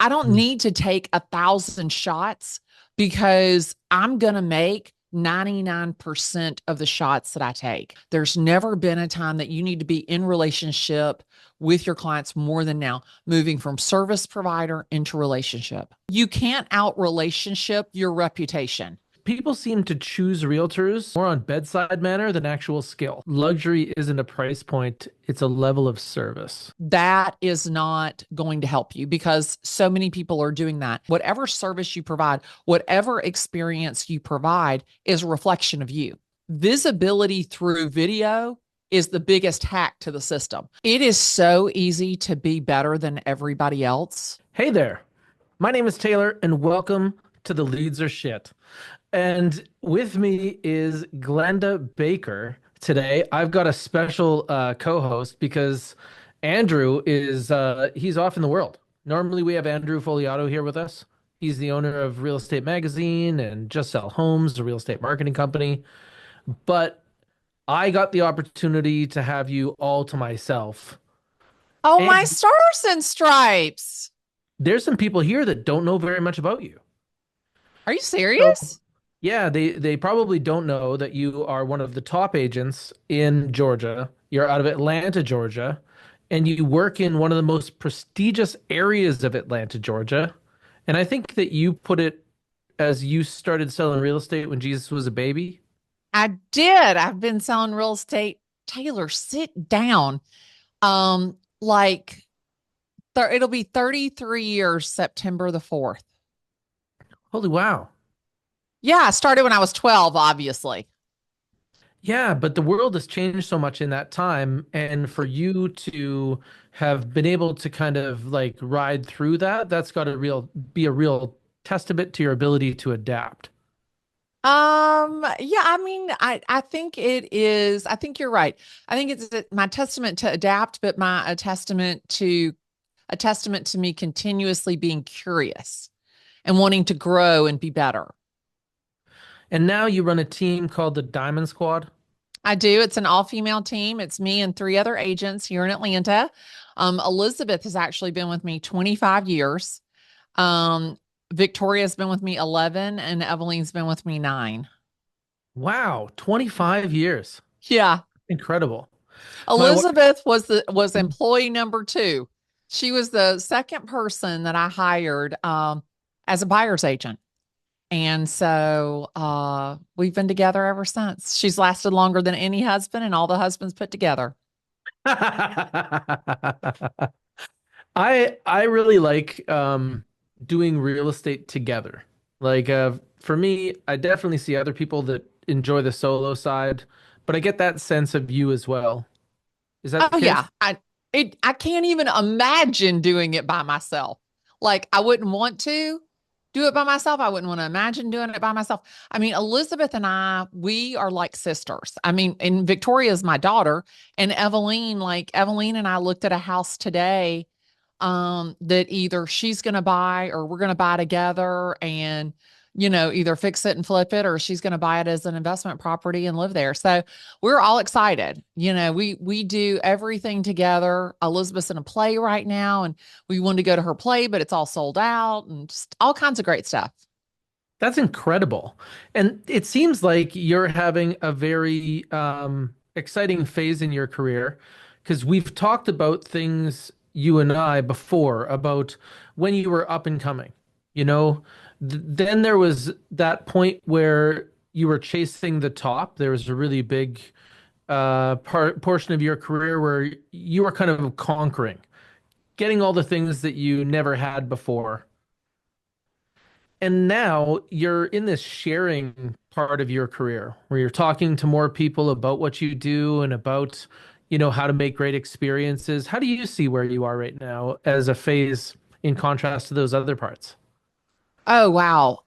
I don't Mm. need to take 1,000 shots because I'm going to make 99% of the shots that I take. There's never been a time that you need to be in relationship with your clients more than now, moving from service provider into relationship. You can't out relationship your reputation. People seem to choose realtors more on bedside manner than actual skill. Luxury isn't a price point, it's a level of service. That is not going to help you because so many people are doing that. Whatever service you provide, whatever experience you provide is a reflection of you. Visibility through video is the biggest hack to the system. It is so easy to be better than everybody else. Hey there, my name is Taylor, and welcome to the Leads Are Sht. And with me is Glennda Baker today. I've got a special co-host because Andrew is he's off in the world. Normally we have Andrew Foliato here with us. He's the owner of Real Estate Magazine and Just Sell Homes, a real estate marketing company. But I got the opportunity to have you all to myself. Oh, my And stars and stripes. there's some people here that don't know very much about you. Are you So serious? yeah, they probably don't know that you are one of the top agents in Georgia. You're out of Atlanta, Georgia, and you work in one of the most prestigious areas of Atlanta, Georgia. And I think that you put it as you started selling real estate when Jesus was a baby. I did. I've been selling real estate. Taylor, sit down. Like it'll be 33 years September the 4th. Holy wow. Yeah, I started when I was 12, obviously. Yeah, but the world has changed so much in that time, and for you to have been able to kind of like ride through that, that's got to real be a real testament to your ability to adapt. Yeah, I mean, I think it is. I think you're right. I think it's my testament to adapt, but my a testament to me continuously being curious and wanting to grow and be better. And now you run a team called the Diamond Squad. I do. It's an all-female team. It's me and three other agents here in Atlanta. Elizabeth has actually been with me 25 years. Um, Victoria's been with me 11, and Evelyn's been with me 9. Wow, 25 years. Yeah. Incredible. My wife, Elizabeth was employee number 2. She was the second person that I hired as a buyer's agent. And so we've been together ever since. She's lasted longer than any husband and all the husbands put together. I really like doing real estate together. Like for me, I definitely see other people that enjoy the solo side, but I get that sense of you as well. Is that the Oh yeah, case? I can't even imagine doing it by myself. Like I wouldn't want to do it by myself. I wouldn't want to imagine doing it by myself. I mean, Elizabeth and I, we are like sisters. I mean, and Victoria is my daughter, and Evelyn and I looked at a house today that either she's going to buy or we're going to buy together and, either fix it and flip it or she's going to buy it as an investment property and live there. So we're all excited. We do everything together. Elizabeth's in a play right now and we wanted to go to her play, but it's all sold out and just all kinds of great stuff. That's incredible. And it seems like you're having a very exciting phase in your career because we've talked about things you and I before about when you were up and coming. You know, then there was that point where you were chasing the top. There was a really big portion of your career where you were kind of conquering, getting all the things that you never had before. And now you're in this sharing part of your career where you're talking to more people about what you do and about, how to make great experiences. How do you see where you are right now as a phase in contrast to those other parts? Oh, wow.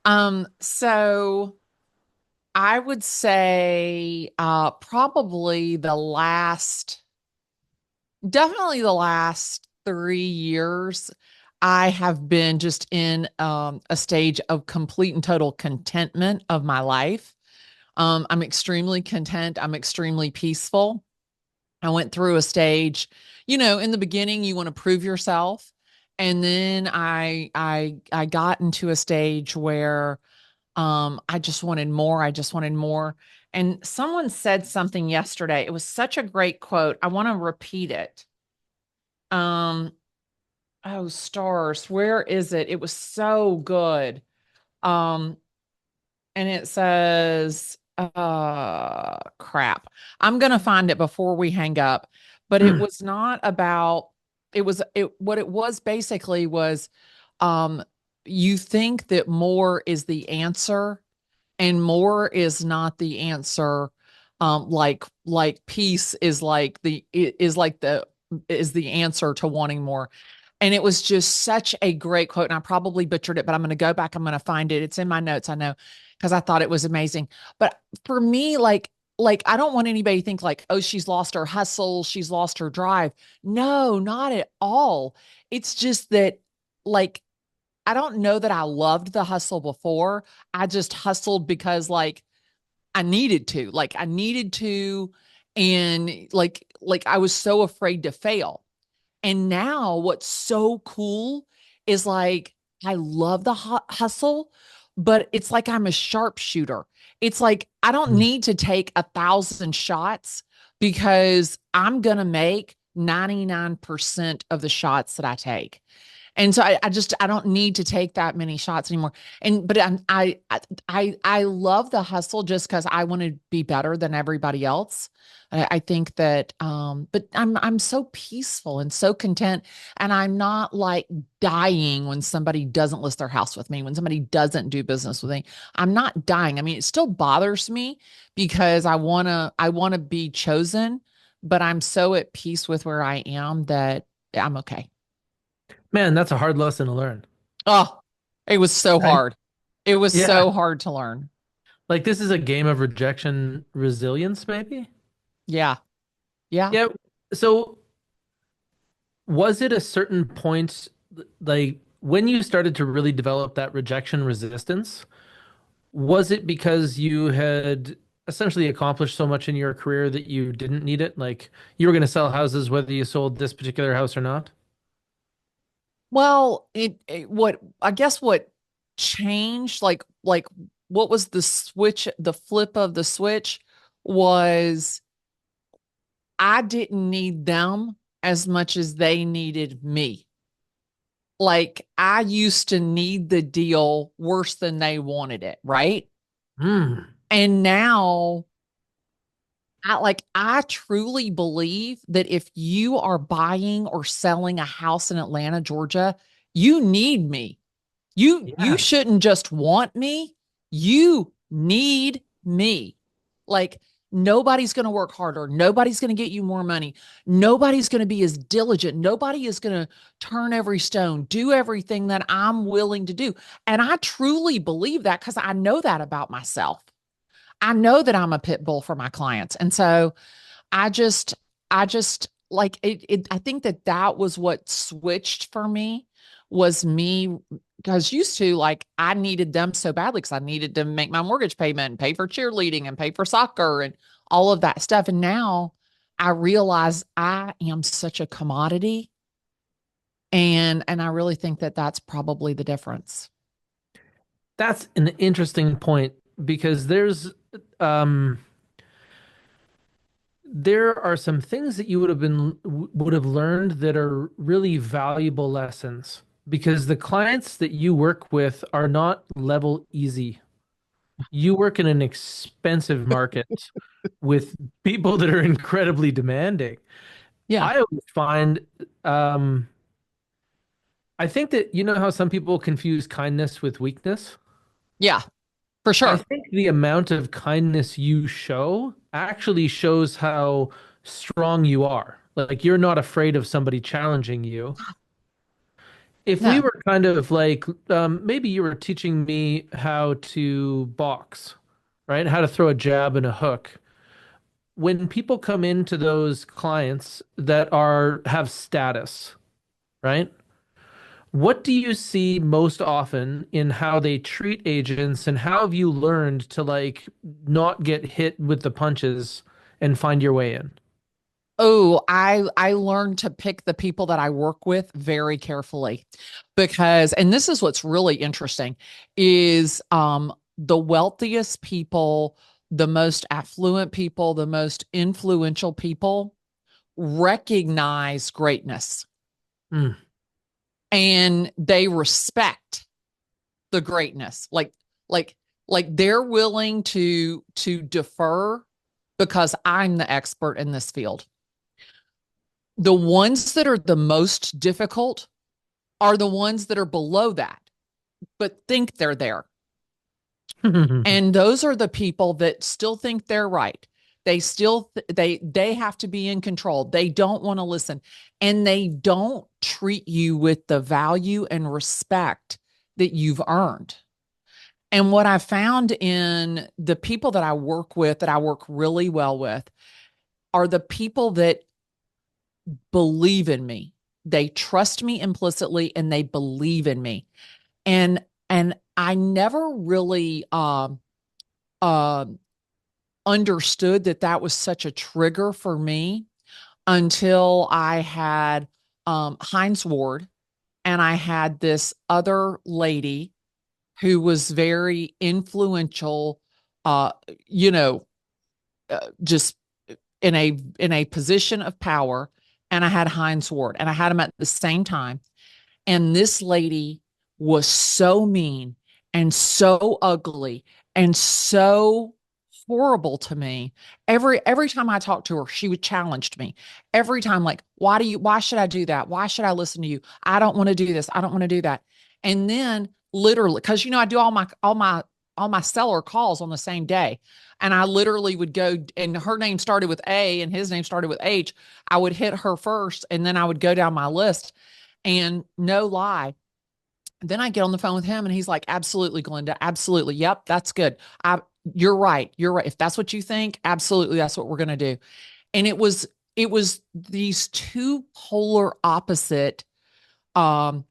So I would say probably definitely the last 3 years, I have been just in a stage of complete and total contentment of my life. I'm extremely content. I'm extremely peaceful. I went through a stage, in the beginning, you want to prove yourself. And then I got into a stage where I just wanted more. I just wanted more. And someone said something yesterday. It was such a great quote. I want to repeat it. Um, oh, stars, where is it? It was so good. Um, and it says, crap. I'm gonna find it before we hang up. But it was not about, what it was basically was, um, you think that more is the answer, and more is not the answer. Like peace is like the answer to wanting more. And it was just such a great quote. And I probably butchered it, but I'm going to go back. I'm going to find it. It's in my notes, I know, because I thought it was amazing. But for me, I don't want anybody to think like, oh, she's lost her hustle, she's lost her drive. No, not at all. It's just that, like, I don't know that I loved the hustle before. I just hustled because, like, I needed to, and I was so afraid to fail. And now what's so cool is, like, I love the hustle, but it's like I'm a sharpshooter. It's like I don't need to take 1,000 shots because I'm going to make 99% of the shots that I take. And so I don't need to take that many shots anymore. And but I love the hustle just because I want to be better than everybody else. I think that, but I'm so peaceful and so content, and I'm not like dying when somebody doesn't list their house with me, when somebody doesn't do business with me. I'm not dying. I mean, it still bothers me because I wanna be chosen, but I'm so at peace with where I am that I'm okay. Man, that's a hard lesson to learn. Oh, it was so Right? hard. It was Yeah. so hard to learn. Like this is a game of rejection resilience, maybe? Yeah. Yeah. Yeah. So was it a certain point, like when you started to really develop that rejection resistance, was it because you had essentially accomplished so much in your career that you didn't need it? Like you were going to sell houses whether you sold this particular house or not? Well, what I guess what changed, like what was the switch, the flip of the switch was I didn't need them as much as they needed me. Like I used to need the deal worse than they wanted it, right? Hmm. And now I truly believe that if you are buying or selling a house in Atlanta, Georgia, you need me. You Yeah. shouldn't just want me. You need me. Like, nobody's going to work harder. Nobody's going to get you more money. Nobody's going to be as diligent. Nobody is going to turn every stone, do everything that I'm willing to do. And I truly believe that because I know that about myself. I know that I'm a pit bull for my clients. And so I just, I just like I think that that was what switched for me, was me, because used to, like, I needed them so badly because I needed to make my mortgage payment and pay for cheerleading and pay for soccer and all of that stuff. And now I realize I am such a commodity. And I really think that that's probably the difference. That's an interesting point because um there are some things that you would have learned that are really valuable lessons because the clients that you work with are not level easy. You work in an expensive market with people that are incredibly demanding. Yeah. I always find um I think that you know how some people confuse kindness with weakness? Yeah, for I sure. think the amount of kindness you show actually shows how strong you are. Like you're not afraid of somebody challenging you. If we No. were kind of like, maybe you were teaching me how to box, right? How to throw a jab and a hook. When people come into those clients that are have status, right? What do you see most often in how they treat agents, and how have you learned to like not get hit with the punches and find your way in? Oh, I learned to pick the people that I work with very carefully because, and this is what's really interesting, is the wealthiest people, the most affluent people, the most influential people recognize greatness Mm. and they respect the greatness. Like like they're willing to defer because I'm the expert in this field. The ones that are the most difficult are the ones that are below that, but think they're there. And those are the people that still think they're right. They still they have to be in control. They don't want to listen and they don't treat you with the value and respect that you've earned. And what I found in the people that I work with, that I work really well with, are the people that believe in me. They trust me implicitly and they believe in me. And I never really uh, understood that that was such a trigger for me until I had Heinz Ward and I had this other lady who was very influential, uh, you know, just in a position of power. And I had Heinz Ward, and I had him at the same time. And this lady was so mean and so ugly and so horrible to me. Every time I talked to her, she would challenge me. Every time, like, why should I do that? Why should I listen to you? I don't want to do this. I don't want to do that. And then literally, because I do all my seller calls on the same day. And I literally would go, and her name started with A and his name started with H. I would hit her first and then I would go down my list. And no lie, then I get on the phone with him and he's like, absolutely, Glenda. Absolutely. Yep, that's good. You're right. You're right. If that's what you think, absolutely, that's what we're going to do. And it was these two polar opposite um,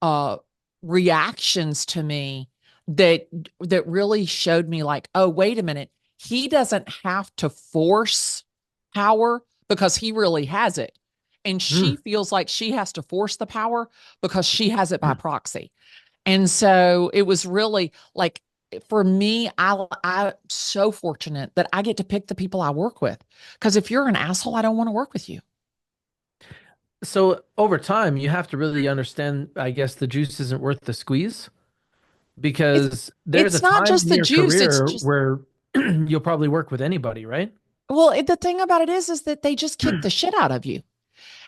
uh, reactions to me that really showed me like, oh, wait a minute. He doesn't have to force power because he really has it. And she Mm. feels like she has to force the power because she has it by proxy. And so it was really like for me, I'm so fortunate that I get to pick the people I work with. Because if you're an asshole, I don't want to work with you. So over time, you have to really understand, I guess the juice isn't worth the squeeze It's because there's a it's not time just in the your juice, it's career just where you'll probably work with anybody, right? well, the thing about it is that they just kick the shit out of you.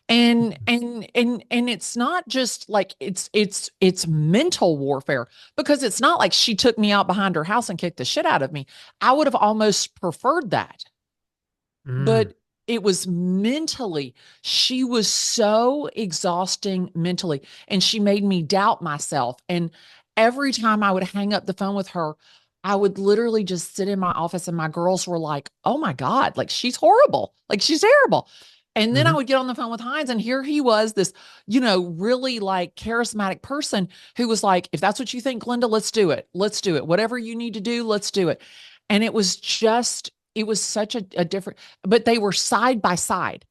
And it's not just like it's mental warfare because it's not like she took me out behind her house and kicked the shit out of me. I would have almost preferred that. Mm. But it was mentally, she was so exhausting mentally, and she made me doubt myself. And every time I would hang up the phone with her, I would literally just sit in my office, and my girls were like, oh my God, like she's horrible, like she's terrible. And then I Hmm. would get on the phone with Heinz, and here he was, this, really like charismatic person who was like, if that's what you think, Glenda, let's do it. Let's do it. Whatever you need to do, let's do it. And it was such a different, but they were side by side.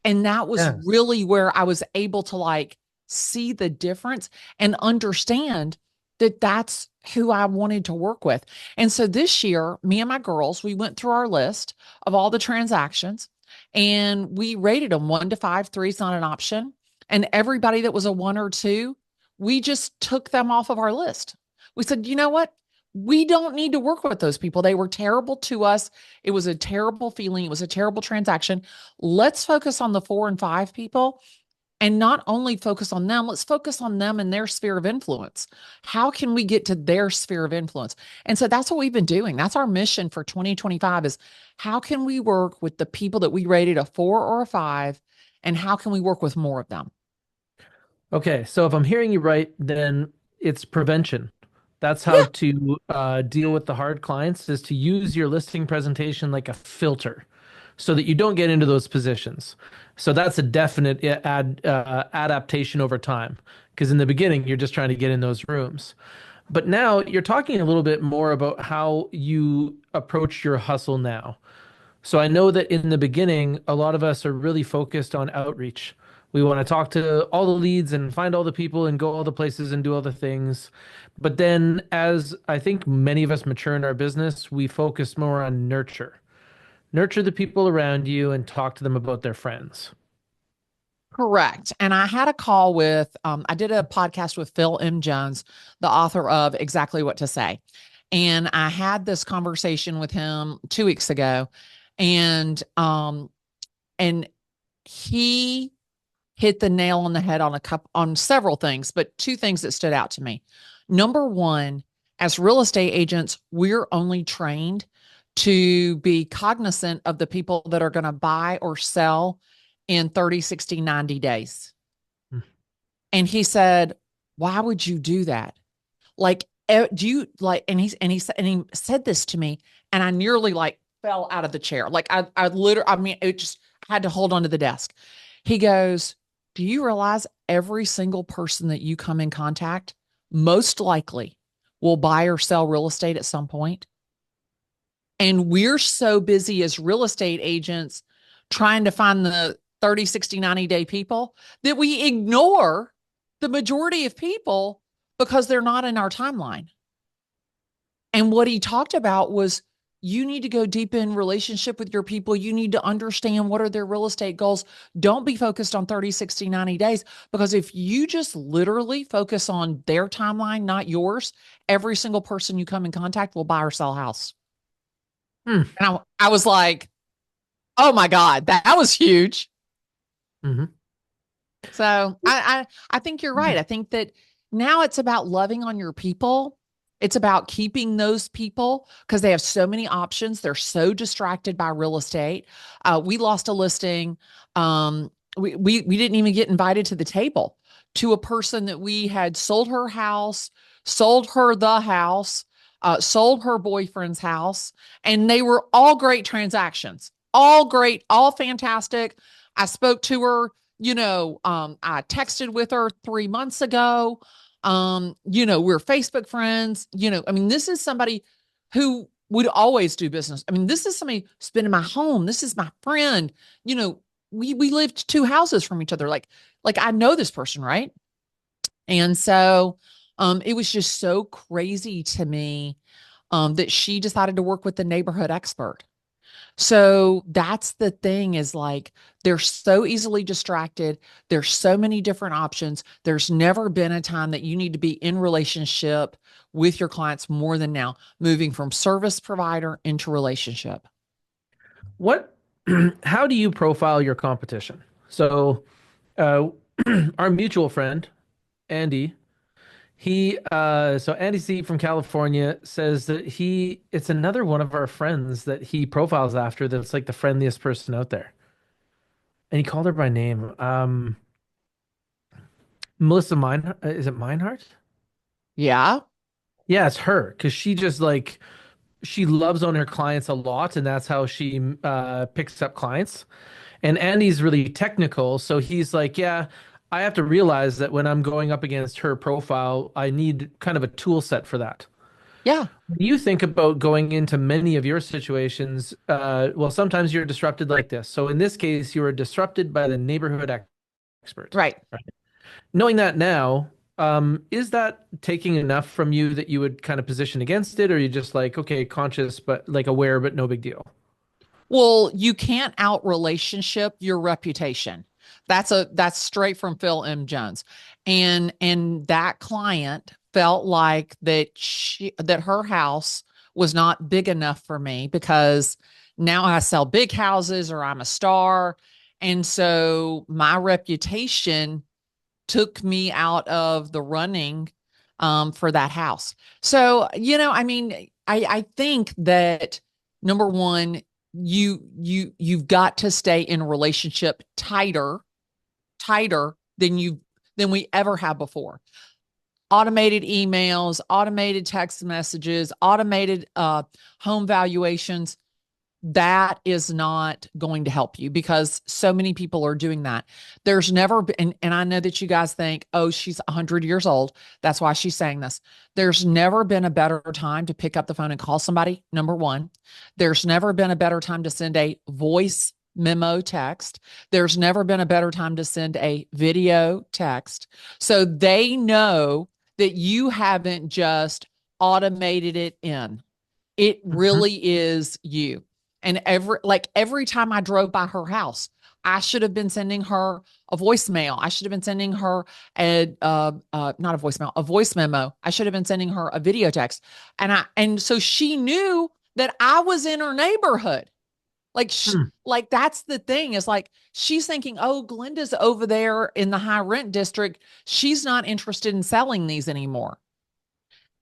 And that was Yeah. really where I was able to like see the difference and understand that that's who I wanted to work with. And so this year, me and my girls, we went through our list of all the transactions and we rated them 1 to 5. Three is not an option. And everybody that was a 1 or 2, we just took them off of our list. We said, you know what? We don't need to work with those people. They were terrible to us. It was a terrible feeling. It was a terrible transaction. Let's focus on the 4 and 5 people and not only focus on them, let's focus on them and their sphere of influence. How can we get to their sphere of influence? And so that's what we've been doing. That's our mission for 2025 is how can we work with the people that we rated a 4 or a 5 and how can we work with more of them? Okay, so if I'm hearing you right, then it's prevention. That's how Yeah. to deal with the hard clients is to use your listing presentation like a filter so that you don't get into those positions. So that's a definite adaptation over time because in the beginning, you're just trying to get in those rooms. But now you're talking a little bit more about how you approach your hustle now. So I know that in the beginning, a lot of us are really focused on outreach. We want to talk to all the leads and find all the people and go all the places and do all the things. But then, as I think many of us mature in our business, we focus more on nurture. Nurture the people around you and talk to them about their friends. Correct. And I had a call with, I did a podcast with Phil M. Jones, the author of Exactly What to Say. And I had this conversation with him 2 weeks ago. And he hit the nail on the head on on several things, but two things that stood out to me. Number one, as real estate agents, we're only trained to be cognizant of the people that are going to buy or sell in 30, 60, 90 days. Hmm. And he said, why would you do that? Like, do you like, and he said this to me, and I nearly like fell out of the chair. Like I literally, I mean, it just I had to hold onto the desk. He goes, do you realize every single person that you come in contact most likely will buy or sell real estate at some point? And we're so busy as real estate agents trying to find the 30, 60, 90-day people that we ignore the majority of people because they're not in our timeline. And what he talked about was you need to go deep in relationship with your people. You need to understand what are their real estate goals. Don't be focused on 30, 60, 90 days, because if you just literally focus on their timeline, not yours, every single person you come in contact will buy or sell a house. Hmm. And I was like, oh my God, that was huge. Hmm. So I think you're right. I think that now it's about loving on your people. It's about keeping those people because they have so many options. They're so distracted by real estate. We lost a listing. We didn't even get invited to the table to a person that we had sold her house, sold her the house, sold her boyfriend's house, and they were all great transactions, all great, all fantastic. I spoke to her, I texted with her 3 months ago. We're Facebook friends. I mean, this is somebody who would always do business. I mean, this is somebody who's been in my home. This is my friend. We lived two houses from each other. Like I know this person, right? And so it was just so crazy to me that she decided to work with the neighborhood expert. So that's the thing, is like they're so easily distracted. There's so many different options. There's never been a time that you need to be in relationship with your clients more than now, moving from service provider into relationship. What, how do you profile your competition? So, uh, our mutual friend, Andy, so Andy C from California says that it's another one of our friends that he profiles after that's like the friendliest person out there. And he called her by name. Melissa is it Meinhardt? Yeah. Yeah, it's her because she just like she loves on her clients a lot, and that's how she picks up clients. And Andy's really technical, so he's like, yeah, I have to realize that when I'm going up against her profile, I need kind of a tool set for that. Yeah. When you think about going into many of your situations, well, sometimes you're disrupted like this. So in this case, you were disrupted by the neighborhood expert. Right. Right? Knowing that now, is that taking enough from you that you would kind of position against it, or are you just like, okay, conscious, but like aware, but no big deal? Well, you can't out relationship your reputation. That's straight from Phil M. Jones. And that client felt like that her house was not big enough for me because now I sell big houses or I'm a star. And so my reputation took me out of the running for that house. So, I mean, I think that number one, you've got to stay in a relationship tighter than we ever have before. Automated emails, automated text messages, automated home valuations. that is not going to help you because so many people are doing that. There's never been, and I know that you guys think, oh, she's 100 years old. That's why she's saying this. There's never been a better time to pick up the phone and call somebody. Number one, there's never been a better time to send a voice memo text. There's never been a better time to send a video text. So they know that you haven't just automated it in. It Mhm. really is you. And every time I drove by her house, I should have been sending her a voicemail. I should have been sending her not a voicemail, a voice memo. I should have been sending her a video text. And so she knew that I was in her neighborhood. Hmm. Like that's the thing is like she's thinking, oh, Glenda's over there in the high rent district. She's not interested in selling these anymore.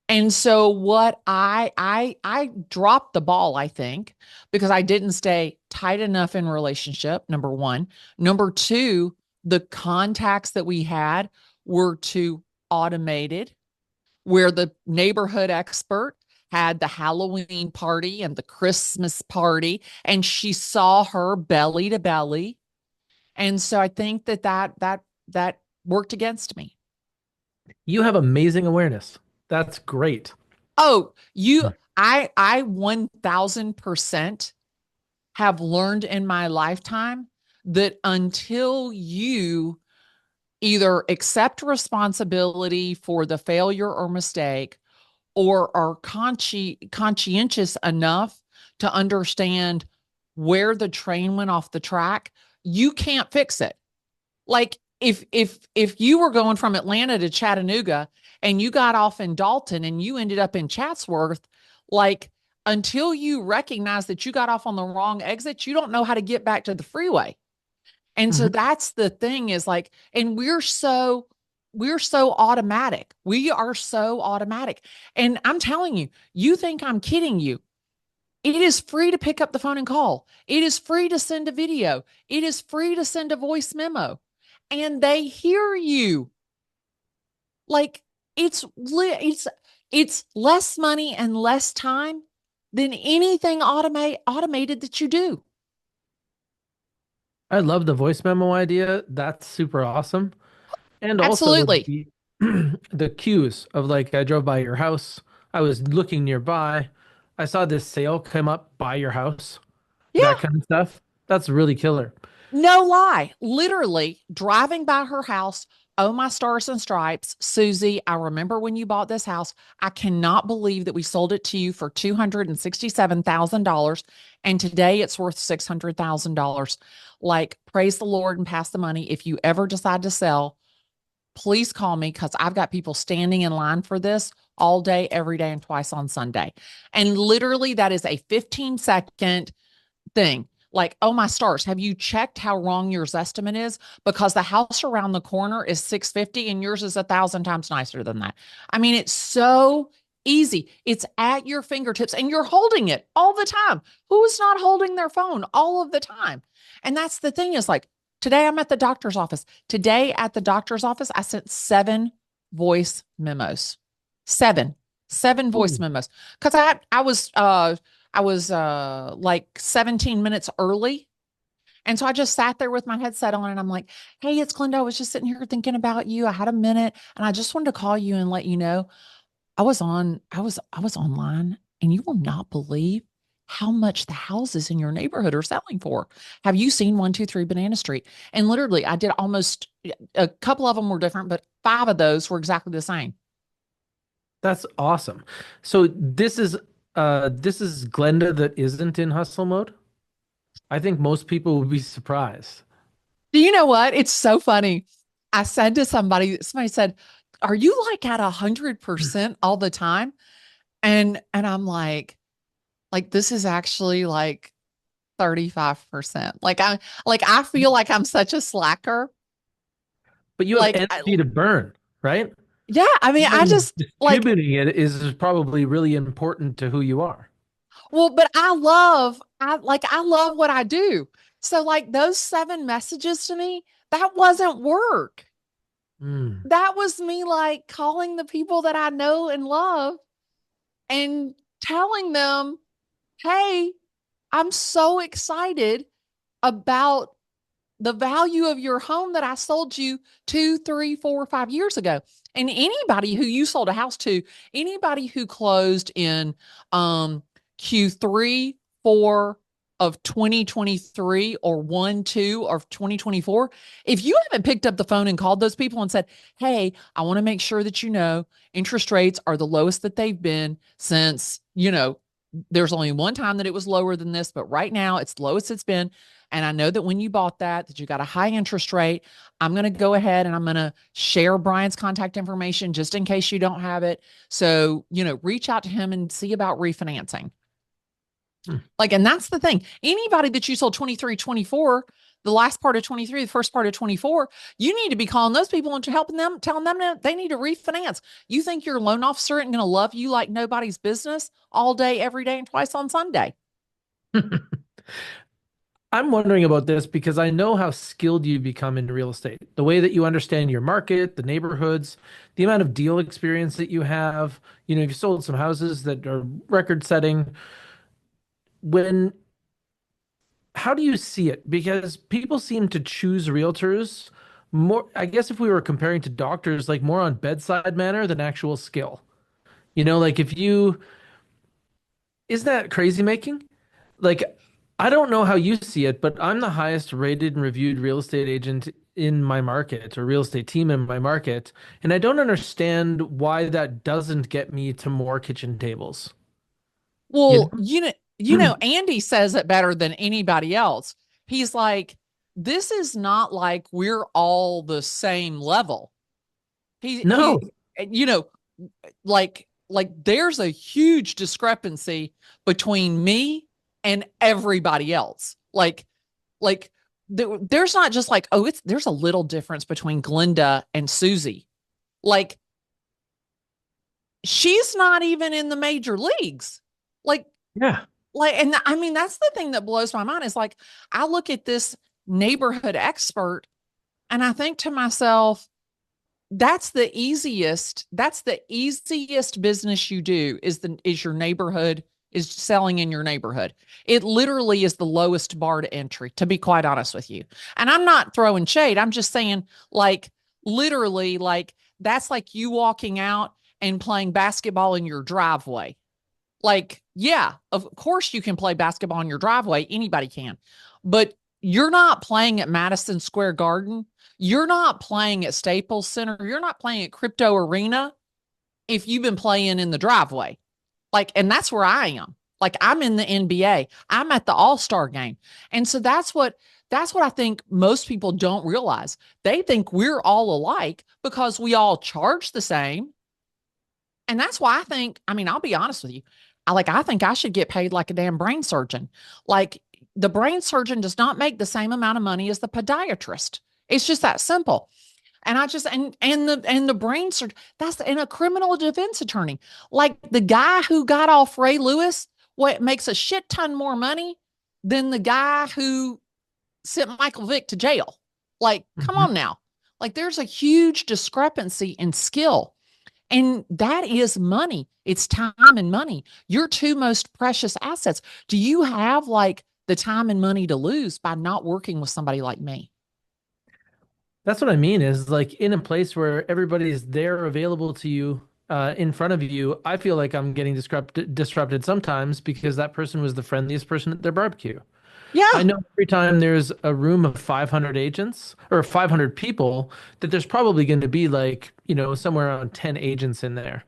And so what I dropped the ball, I think, because I didn't stay tight enough in relationship, number one. Number two, the contacts that we had were too automated, where the neighborhood expert had the Halloween party and the Christmas party, and she saw her belly to belly. And so I think that worked against me. You have amazing awareness. That's great. Oh, I 1000% have learned in my lifetime that until you either accept responsibility for the failure or mistake or are conscientious enough to understand where the train went off the track, you can't fix it. Like if you were going from Atlanta to Chattanooga and you got off in Dalton and you ended up in Chatsworth, like until you recognize that you got off on the wrong exit, you don't know how to get back to the freeway. And so Mhm. that's the thing is like, and we're so automatic. We are so automatic. And I'm telling you, you think I'm kidding you. It is free to pick up the phone and call. It is free to send a video. It is free to send a voice memo. And they hear you. Like it's less money and less time than anything automated that you do. I love the voice memo idea. That's super awesome. And also Absolutely. the the cues of like I drove by your house, I was looking nearby, I saw this sale come up by your house, that Yeah. kind of stuff. That's really killer. No lie. Literally driving by her house. Oh, my stars and stripes. Susie, I remember when you bought this house. I cannot believe that we sold it to you for $267,000. And today it's worth $600,000. Like, praise the Lord and pass the money. If you ever decide to sell, please call me because I've got people standing in line for this all day, every day, and twice on Sunday. And literally, that is a 15-second thing. Like, oh my stars, have you checked how wrong your estimate is? Because the house around the corner is 650 and yours is 1,000 times nicer than that. I mean, it's so easy. It's at your fingertips and you're holding it all the time. Who is not holding their phone all of the time? And that's the thing is like, today I'm at the doctor's office. Today at the doctor's office, I sent seven voice memos. Seven, seven voice Ooh. memos. Because I was like 17 minutes early. And so I just sat there with my headset on and I'm like, hey, it's Glenda. I was just sitting here thinking about you. I had a minute and I just wanted to call you and let you know I was online and you will not believe how much the houses in your neighborhood are selling for. Have you seen 123 Banana Street? And literally I did almost a couple of them were different, but five of those were exactly the same. That's awesome. So this is Glenda that isn't in hustle mode. I think most people would be surprised. Do you know what? It's so funny. I said to somebody said, are you like at 100% all the time? And I'm like, this is actually like 35%. I feel like I'm such a slacker. But you have Like I, energy to burn, right? yeah, I mean, I And just like, distributing it is probably really important to who you are. well, but I love what I do. So like those seven messages to me, that wasn't work. Mm. That was me like calling the people that I know and love and telling them, hey, I'm so excited about the value of your home that I sold you 2, 3, 4, 5 years ago. And anybody who you sold a house to, anybody who closed in Q3, 4 of 2023 or 1, 2 of 2024, if you haven't picked up the phone and called those people and said, hey, I want to make sure that you know interest rates are the lowest that they've been since, there's only one time that it was lower than this, but right now it's the lowest it's been. And I know that when you bought that you got a high interest rate. I'm going to go ahead and I'm going to share Brian's contact information just in case you don't have it. So, reach out to him and see about refinancing. Hmm. Like, and that's the thing. Anybody that you sold 23, 24, the last part of 23, the first part of 24, you need to be calling those people and helping them, telling them that they need to refinance. You think your loan officer isn't going to love you like nobody's business all day, every day, and twice on Sunday? I'm wondering about this because I know how skilled you become in real estate. The way that you understand your market, the neighborhoods, the amount of deal experience that you have. You've sold some houses that are record setting. When, how do you see it? Because people seem to choose realtors more, I guess if we were comparing to doctors, like more on bedside manner than actual skill. Like if you, is that crazy making? Like, I don't know how you see it, but I'm the highest rated and reviewed real estate agent in my market or real estate team in my market. And I don't understand why that doesn't get me to more kitchen tables. You Well, know? Andy says it better than anybody else. He's like, this is not like we're all the same level. He No. he you know, like there's a huge discrepancy between me and everybody else. Like there's not just like, oh, there's a little difference between Glennda and Susie. Like she's not even in the major leagues. Like Yeah. and I mean, that's the thing that blows my mind is like, I look at this neighborhood expert and I think to myself, that's the easiest business you do is your neighborhood, is selling in your neighborhood. It literally is the lowest bar to entry, to be quite honest with you. And I'm not throwing shade. I'm just saying, like, literally, like, that's like you walking out and playing basketball in your driveway. Like, yeah, of course you can play basketball in your driveway. Anybody can. But you're not playing at Madison Square Garden. You're not playing at Staples Center. You're not playing at Crypto Arena if you've been playing in the driveway. Like, and that's where I am. Like, I'm in the NBA. I'm at the All-Star game. And so that's what I think most people don't realize. They think we're all alike because we all charge the same. And that's why I mean, I'll be honest with you. I think I should get paid like a damn brain surgeon. Like the brain surgeon does not make the same amount of money as the podiatrist. It's just that simple. And I just and the brain surgeon, and a criminal defense attorney. Like the guy who got off Ray Lewis, what makes a shit ton more money than the guy who sent Michael Vick to jail. Like, come Mhm. on now. Like there's a huge discrepancy in skill. And that is money. It's time and money. Your two most precious assets. Do you have like the time and money to lose by not working with somebody like me? That's what I mean is like in a place where everybody's there available to you in front of you. I feel like I'm getting disrupted sometimes because that person was the friendliest person at their barbecue. I Yeah. know every time there's a room of 500 agents or 500 people, that there's probably going to be like, somewhere around 10 agents in there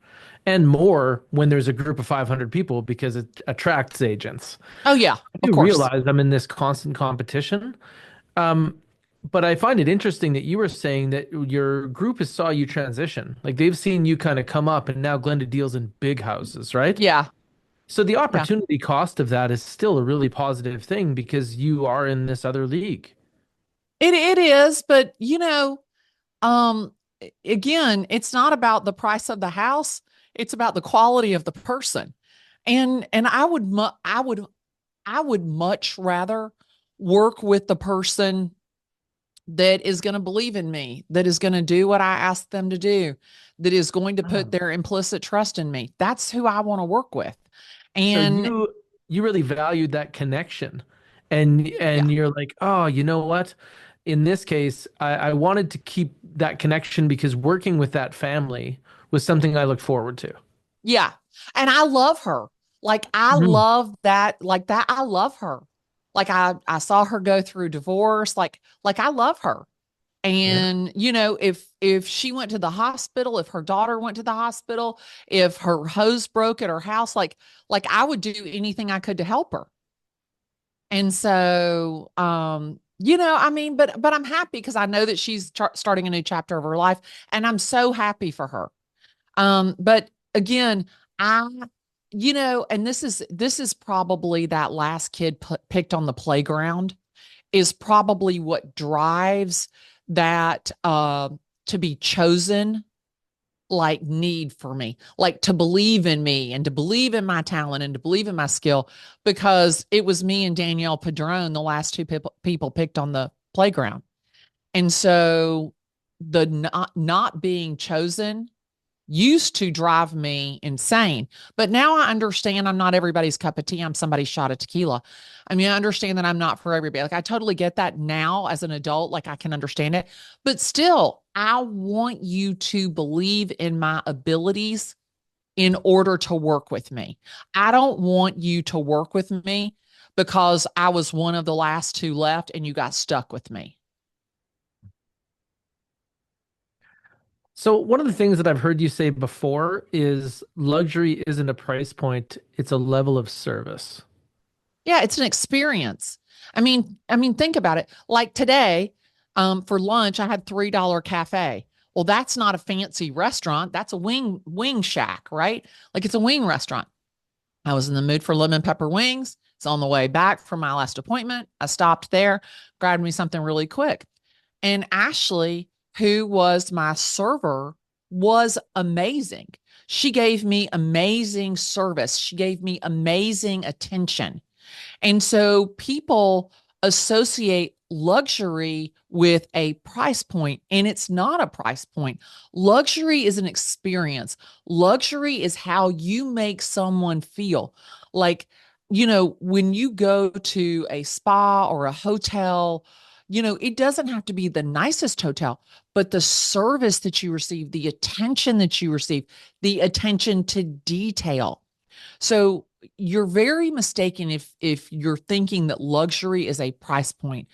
and more when there's a group of 500 people because it attracts agents. Oh, yeah, I of do course. realize I'm in this constant competition. Um, but I find it interesting that you were saying that your group has saw you transition. Like they've seen you kind of come up and now Glenda deals in big houses, right? Yeah. So the Yeah. opportunity cost of that is still a really positive thing because you are in this other league. It is, but um, again, it's not about the price of the house. It's about the quality of the person. And I would much rather work with the person that is going to believe in me, that is going to do what I ask them to do, that is going to put Oh. their implicit trust in me. That's who I want to work with. So And you you really valued that connection. And Yeah. you're like, oh, you know what? In this case, I wanted to keep that connection because working with that family was something I looked forward to. Yeah. And I love her. Like I Mhm. love that, like that. I love her. Like I saw her go through divorce. Like I love her. Yeah. And if she went to the hospital, if her daughter went to the hospital, if her hose broke at her house, like I would do anything I could to help her. And so I mean, but I'm happy because I know that she's starting a new chapter of her life, and I'm so happy for her. But again, I, and this is probably that last kid picked on the playground is probably what drives that to be chosen like need for me, like to believe in me and to believe in my talent and to believe in my skill, because it was me and Danielle Padron, the last two people picked on the playground. And so the not being chosen used to drive me insane. But now I understand I'm not everybody's cup of tea. I'm somebody's shot of tequila. I mean, I understand that I'm not for everybody. Like, I totally get that now as an adult. Like, I can understand it. But still, I want you to believe in my abilities in order to work with me. I don't want you to work with me because I was one of the last two left and you got stuck with me. So one of the things that I've heard you say before is luxury isn't a price point, it's a level of service. Yeah, it's an experience. I mean, think about it. Like today, for lunch, I had $3 cafe. Well, that's not a fancy restaurant. That's a wing shack, right? Like it's a wing restaurant. I was in the mood for lemon pepper wings. It's on the way back from my last appointment. I stopped there, grabbed me something really quick. And Ashley, who was my server, was amazing. She gave me amazing service. She gave me amazing attention. And so people associate luxury with a price point, and it's not a price point. Luxury is an experience. Luxury is how you make someone feel. Like, when you go to a spa or a hotel, it doesn't have to be the nicest hotel, but the service that you receive, the attention that you receive, the attention to detail. So you're very mistaken if you're thinking that luxury is a price point.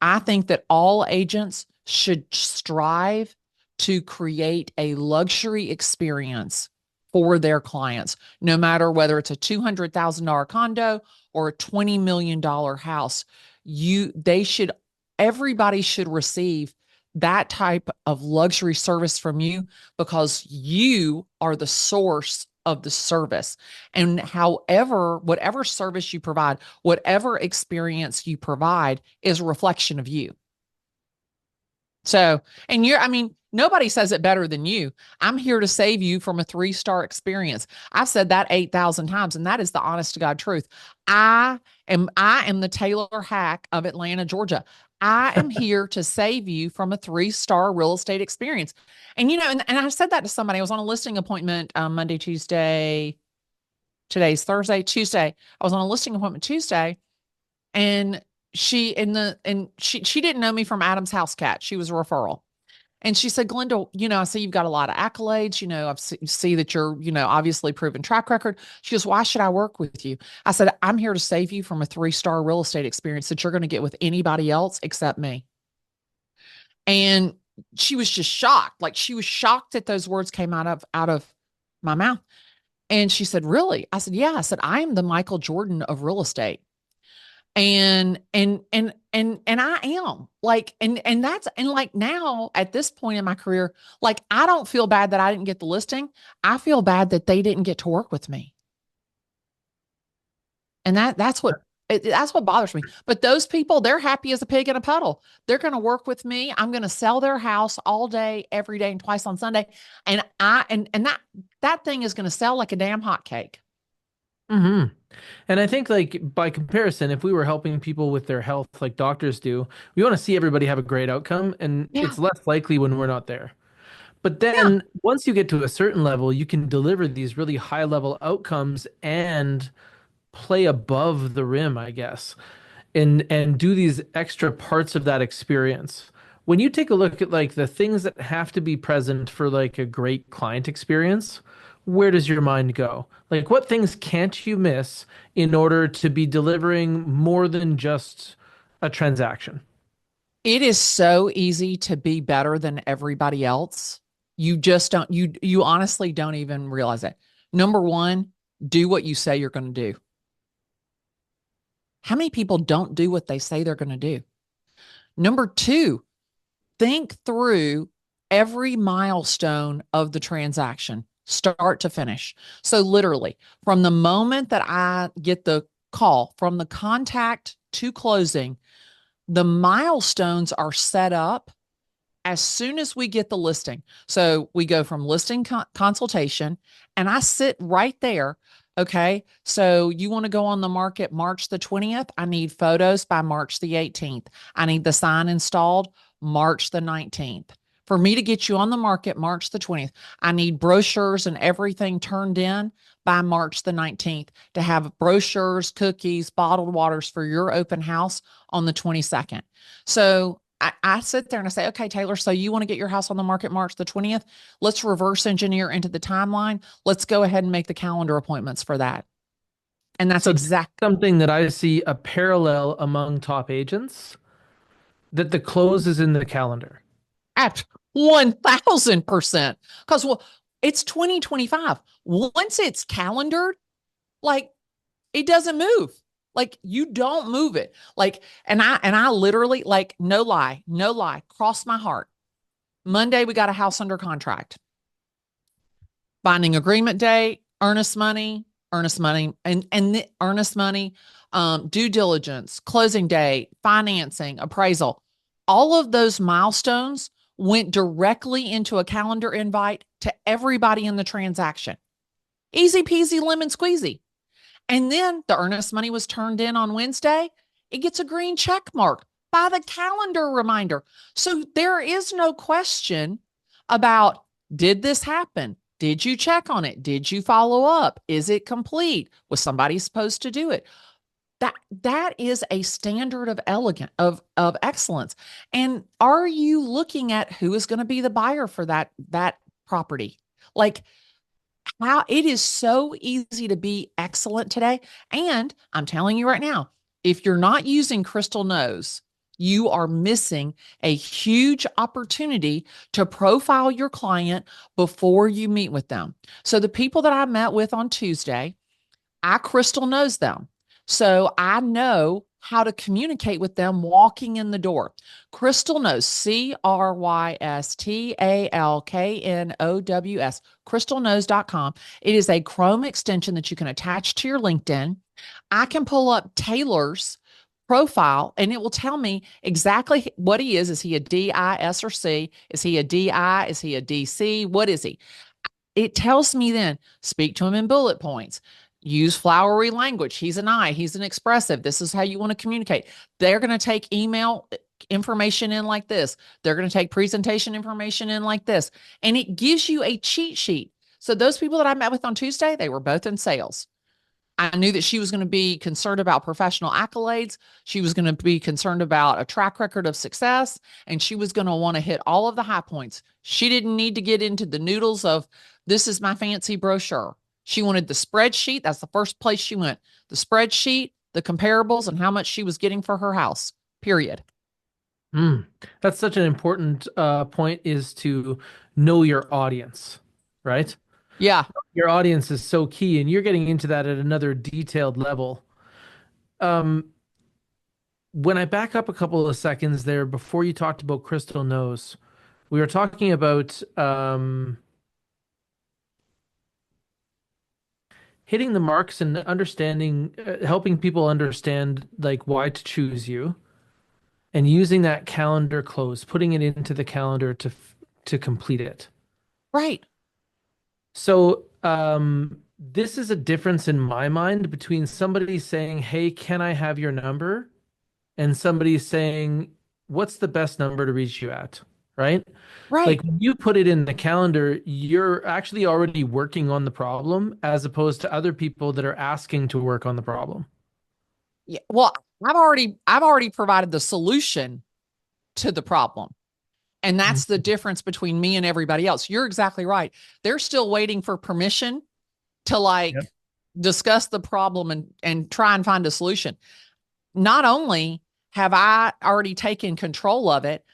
I think that all agents should strive to create a luxury experience for their clients, no matter whether it's a $200,000 condo or a $20 million house. They should, everybody should receive that type of luxury service from you because you are the source of the service. And whatever service you provide, whatever experience you provide is a reflection of you. So, and I mean, nobody says it better than you. I'm here to save you from a 3-star experience. I've said that 8,000 times, and that is the honest to God truth. I am the Taylor Hack of Atlanta, Georgia. I am here to save you from a 3-star real estate experience. And I said that to somebody. I was on a listing appointment Monday, Tuesday. Today's Thursday, Tuesday. I was on a listing appointment Tuesday, and she didn't know me from Adam's House Cat. She was a referral. And she said, Glenda, I see you've got a lot of accolades. I see that you're, obviously proven track record. She goes, why should I work with you? I said, I'm here to save you from a 3-star real estate experience that you're going to get with anybody else except me. And she was just shocked. Like she was shocked that those words came out of my mouth. And she said, really? I said, yeah. I said, I am the Michael Jordan of real estate. And I am like, and that's, and like now at this point in my career, like I don't feel bad that I didn't get the listing. I feel bad that they didn't get to work with me. And that's what bothers me. But those people, they're happy as a pig in a puddle. They're going to work with me. I'm going to sell their house all day, every day, and twice on Sunday. And that thing is going to sell like a damn hot cake. Hmm. And I think like by comparison, if we were helping people with their health like doctors do, we want to see everybody have a great outcome, and Yeah. it's less likely when we're not there. But Yeah. then once you get to a certain level, you can deliver these really high level outcomes and play above the rim, I guess, and do these extra parts of that experience. When you take a look at like the things that have to be present for like a great client experience, where does your mind go? Like what things can't you miss in order to be delivering more than just a transaction? It is so easy to be better than everybody else. You just don't, you honestly don't even realize it. Number one, do what you say you're going to do. How many people don't do what they say they're going to do? Number two, think through every milestone of the transaction, start to finish. So, literally, from the moment that I get the call, from the contact to closing, the milestones are set up as soon as we get the listing. So we go from listing consultation, and I sit right there. Okay. So you want to go on the market March the 20th? I need photos by March the 18th. I need the sign installed March the 19th. For me to get you on the market March the 20th, I need brochures and everything turned in by March the 19th to have brochures, cookies, bottled waters for your open house on the 22nd. So I sit there and I say, okay, Taylor, so you want to get your house on the market March the 20th? Let's reverse engineer into the timeline. Let's go ahead and make the calendar appointments for that. And that's So exact something that I see a parallel among top agents that the close is in the calendar. at 1000%. Because well, it's 2025. Once it's calendared, like it doesn't move. Like you don't move it. Like, and I literally, like, no lie, cross my heart. Monday, we got a house under contract. Binding agreement date, earnest money, and the earnest money, due diligence, closing date, financing, appraisal. All of those milestones went directly into a calendar invite to everybody in the transaction. Easy peasy lemon squeezy. And then the earnest money was turned in on Wednesday. It gets a green check mark by the calendar reminder. So there is no question about, did this happen? Did you check on it? Did you follow up? Is it complete? Was somebody supposed to do it? That is a standard of elegant of excellence. And are you looking at who is going to be the buyer for that property? Like, how it is so easy to be excellent today. And I'm telling you right now, if you're not using Crystal Knows, you are missing a huge opportunity to profile your client before you meet with them. So the people that I met with on Tuesday, I Crystal knows them. So I know how to communicate with them walking in the door. Crystal knows, CrystalKnows, crystalknows.com. It is a Chrome extension that you can attach to your LinkedIn. I can pull up Taylor's profile and it will tell me exactly what he is. Is he a DIS or C? Is he a DI? Is he a DC? What is he? It tells me then, speak to him in bullet points, use flowery language. He's an I, he's an expressive. This is how you want to communicate. They're going to take email information in like this. They're going to take presentation information in like this. And it gives you a cheat sheet. So those people that I met with on Tuesday, they were both in sales. I knew that she was going to be concerned about professional accolades. She was going to be concerned about a track record of success, and she was going to want to hit all of the high points. She didn't need to get into the noodles of, this is my fancy brochure. She wanted the spreadsheet. That's the first place she went. The spreadsheet, the comparables, and how much she was getting for her house, period. Mm. That's such an important point is to know your audience, right? Yeah. Your audience is so key, and you're getting into that at another detailed level. Um, when I back up a couple of seconds there, before you talked about Crystal Knows, we were talking about hitting the marks and understanding, helping people understand like why to choose you, and using that calendar close, putting it into the calendar to complete it. Right. So, this is a difference in my mind between somebody saying, "Hey, can I have your number?" and somebody saying, "What's the best number to reach you at?" right? Like Right. when you put it in the calendar, you're actually already working on the problem as opposed to other people that are asking to work on the problem. Yeah. Well, I've already provided the solution to the problem. And that's the Mhm. difference between me and everybody else. You're exactly right. They're still waiting for permission to Yep. discuss the problem and try and find a solution. Not only have I already taken control of it,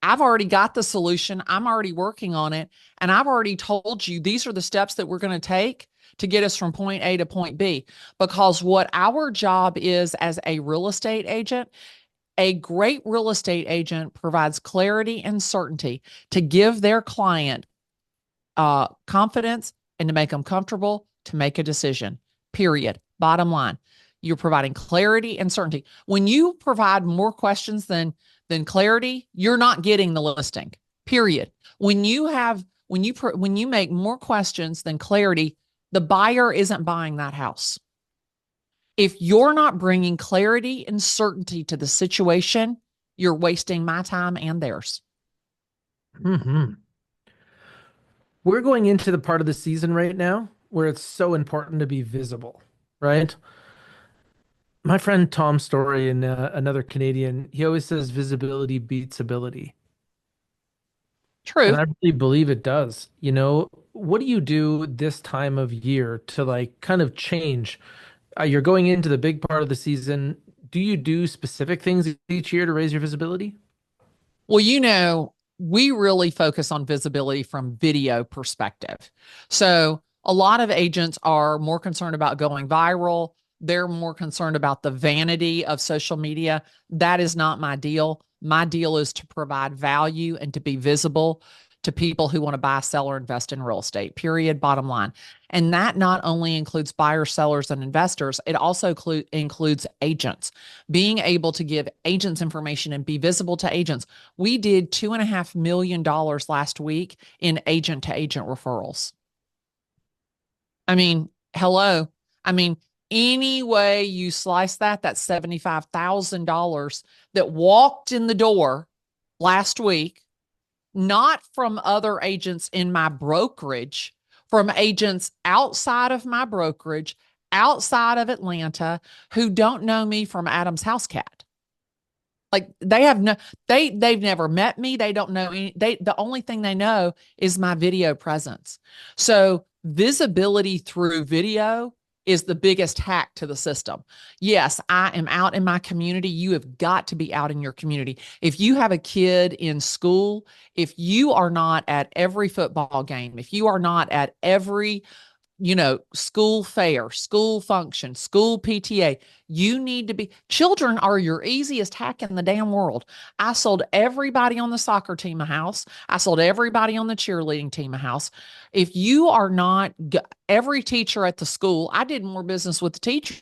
I've already got the solution. I'm already working on it. And I've already told you these are the steps that we're going to take to get us from point A to point B. Because what our job is as a real estate agent, a great real estate agent provides clarity and certainty to give their client confidence and to make them comfortable to make a decision. Period. Bottom line, you're providing clarity and certainty. When you provide more questions than clarity, you're not getting the listing. Period. When you make more questions than clarity, the buyer isn't buying that house. If you're not bringing clarity and certainty to the situation, you're wasting my time and theirs. Hmm. We're going into the part of the season right now where it's so important to be visible, right? My friend Tom Story and another Canadian, he always says visibility beats ability. And True. I really believe it does. What do you do this time of year to like kind of change? You're going into the big part of the season. Do you do specific things each year to raise your visibility? Well, we really focus on visibility from video perspective. So a lot of agents are more concerned about going viral. They're more concerned about the vanity of social media. That is not my deal. My deal is to provide value and to be visible to people who want to buy, sell, or invest in real estate, period, bottom line. And that not only includes buyers, sellers, and investors, it also includes agents, being able to give agents information and be visible to agents. We did $2.5 million last week in agent to agent referrals. I mean, hello. I mean, any way you slice that, that's $75,000 that walked in the door last week, not from other agents in my brokerage, from agents outside of my brokerage, outside of Atlanta, who don't know me from Adam's house cat. Like they've never met me. They don't know the only thing they know is my video presence. So visibility through video is the biggest hack to the system. Yes, I am out in my community. You have got to be out in your community. If you have a kid in school, if you are not at every football game, if you are not at every school fair, school function, school PTA. You need to be, children are your easiest hack in the damn world. I sold everybody on the soccer team a house. I sold everybody on the cheerleading team a house. If you are not, every teacher at the school, I did more business with the teachers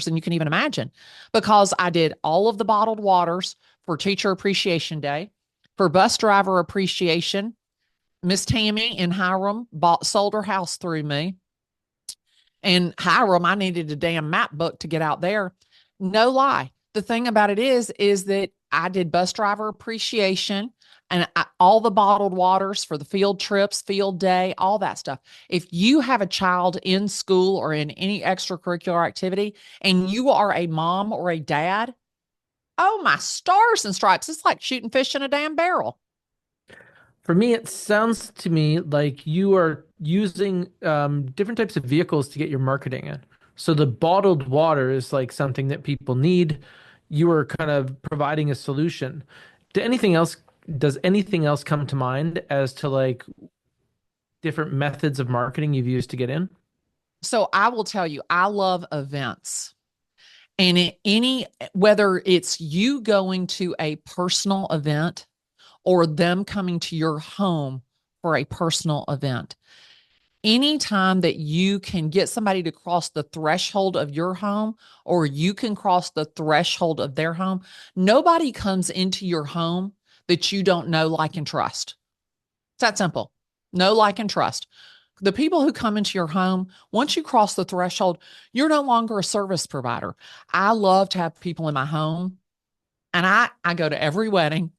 than you can even imagine because I did all of the bottled waters for Teacher Appreciation Day, for Bus Driver Appreciation. Miss Tammy in Hiram sold her house through me. And Hiram, I needed a damn map book to get out there. No lie. The thing about it is that I did bus driver appreciation and all the bottled waters for the field trips, field day, all that stuff. If you have a child in school or in any extracurricular activity and you are a mom or a dad, oh my stars and stripes, it's like shooting fish in a damn barrel. For me, it sounds to me like you are using different types of vehicles to get your marketing in. So the bottled water is like something that people need. You are kind of providing a solution. Do anything else, does anything else come to mind as to like different methods of marketing you've used to get in? So I will tell you, I love events. And whether it's you going to a personal event or them coming to your home for a personal event, anytime that you can get somebody to cross the threshold of your home or you can cross the threshold of their home, nobody comes into your home that you don't know, like, and trust. It's that simple. Know, like, and trust. The people who come into your home, once you cross the threshold, you're no longer a service provider. I love to have people in my home, and I go to every wedding.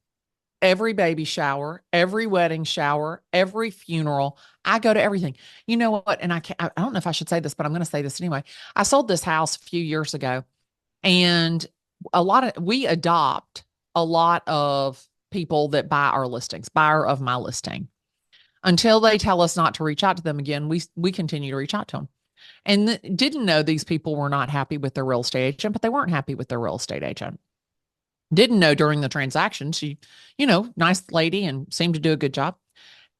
every baby shower, every wedding shower, every funeral. I go to everything. You know what? And I don't know if I should say this, but I'm going to say this anyway. I sold this house a few years ago, and we adopt a lot of people that buy our listings, buyer of my listing. Until they tell us not to reach out to them again, we continue to reach out to them. And didn't know these people were not happy with their real estate agent, but they weren't happy with their real estate agent. Didn't know during the transaction. She, nice lady and seemed to do a good job.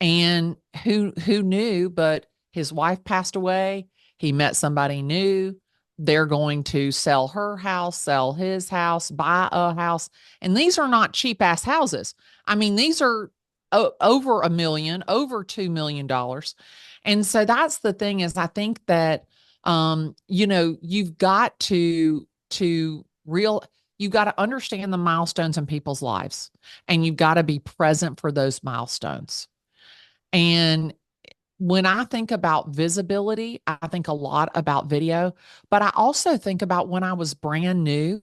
And who knew, but his wife passed away. He met somebody new. They're going to sell her house, sell his house, buy a house. And these are not cheap ass houses. I mean, these are over $1 million, over $2 million. And so that's the thing, is I think that, you've got you've got to understand the milestones in people's lives, and you've got to be present for those milestones. And when I think about visibility, I think a lot about video, but I also think about when I was brand new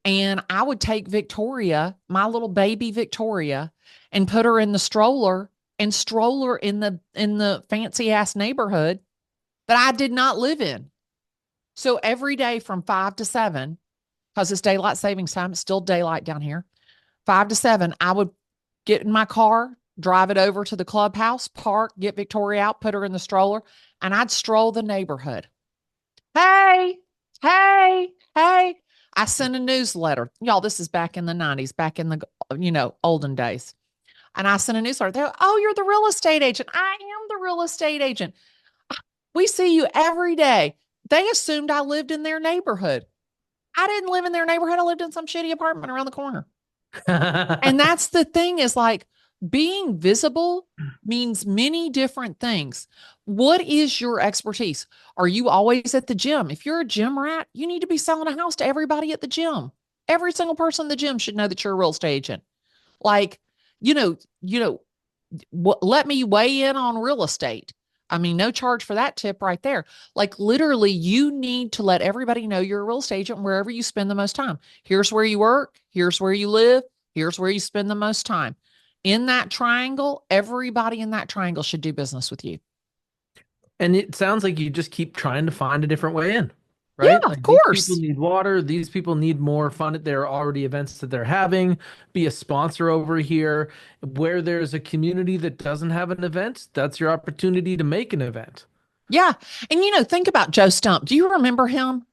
and I would take Victoria, my little baby Victoria, and put her in the stroller and stroll her in the fancy ass neighborhood that I did not live in. So every day from 5 to 7, because it's daylight savings time, it's still daylight down here, 5 to 7, I would get in my car, drive it over to the clubhouse, park, get Victoria out, put her in the stroller, and I'd stroll the neighborhood. Hey, hey, hey. I sent a newsletter. Y'all, this is back in the 90s, back in the, olden days. And I sent a newsletter. They're, oh, you're the real estate agent. I am the real estate agent. We see you every day. They assumed I lived in their neighborhood. I didn't live in their neighborhood. I lived in some shitty apartment around the corner. And that's the thing, is like, being visible means many different things. What is your expertise? Are you always at the gym? If you're a gym rat, you need to be selling a house to everybody at the gym. Every single person in the gym should know that you're a real estate agent. Like, let me weigh in on real estate. I mean, no charge for that tip right there. Like, literally, you need to let everybody know you're a real estate agent wherever you spend the most time. Here's where you work. Here's where you live. Here's where you spend the most time. In that triangle, everybody in that triangle should do business with you. And it sounds like you just keep trying to find a different way in, Yeah, right? of Like, these people course. need water. These people need more fun at their already events that they're having. Be a sponsor over here. Where there's a community that doesn't have an event, that's your opportunity to make an event. Yeah. And think about Joe Stump. Do you remember him?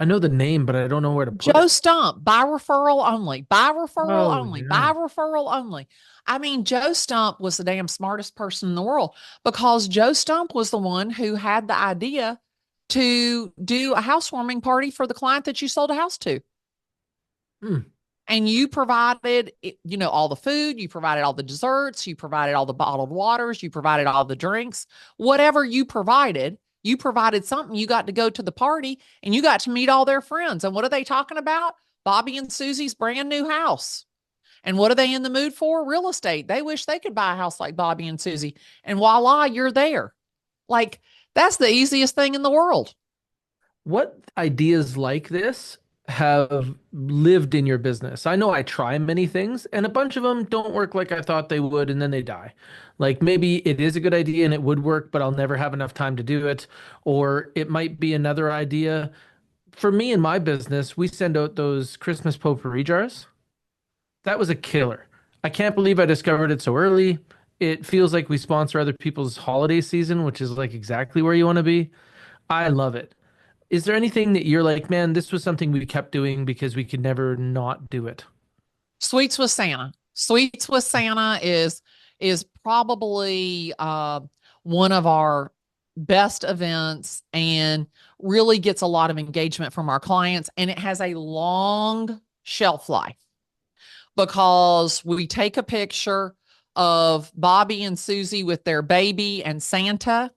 I know the name, but I don't know where to put Joe it. Stump, by referral only, by referral Oh, only, yeah. by referral only. I mean, Joe Stump was the damn smartest person in the world, because Joe Stump was the one who had the idea to do a housewarming party for the client that you sold a house to. Hmm. And you provided, all the food, you provided all the desserts, you provided all the bottled waters, you provided all the drinks, whatever you provided something. You got to go to the party and you got to meet all their friends. And what are they talking about? Bobby and Susie's brand new house. And what are they in the mood for? Real estate. They wish they could buy a house like Bobby and Susie. And voila, you're there. Like, that's the easiest thing in the world. What ideas like this have lived in your business? I know I try many things and a bunch of them don't work like I thought they would, and then they die. Like, maybe it is a good idea and it would work, but I'll never have enough time to do it. Or it might be another idea. For me in my business, we send out those Christmas potpourri jars. That was a killer. I can't believe I discovered it so early. It feels like we sponsor other people's holiday season, which is like exactly where you want to be. I love it. Is there anything that you're like, man, this was something we kept doing because we could never not do it? Sweets with Santa. Sweets with Santa is probably one of our best events, and really gets a lot of engagement from our clients, and it has a long shelf life, because we take a picture of Bobby and Susie with their baby and Santa.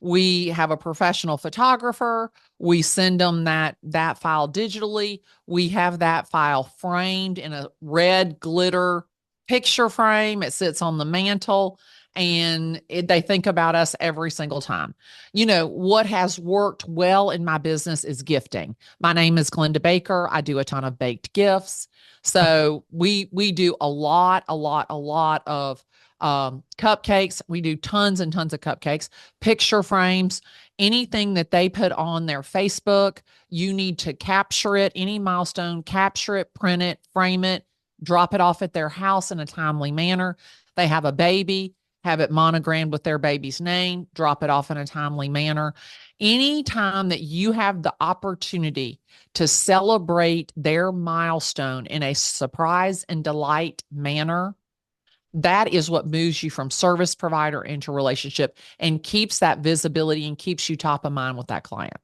We have a professional photographer. We send them that file digitally. We have that file framed in a red glitter picture frame. It sits on the mantle. and they think about us every single time. What has worked well in my business is gifting. My name is Glennda Baker. I do a ton of baked gifts. So we do a lot of cupcakes. We do tons and tons of cupcakes, picture frames, anything that they put on their Facebook. You need to capture it, any milestone, capture it, print it, frame it, drop it off at their house in a timely manner. They have a baby, have it monogrammed with their baby's name, drop it off in a timely manner. Anytime that you have the opportunity to celebrate their milestone in a surprise and delight manner, that is what moves you from service provider into relationship and keeps that visibility and keeps you top of mind with that client.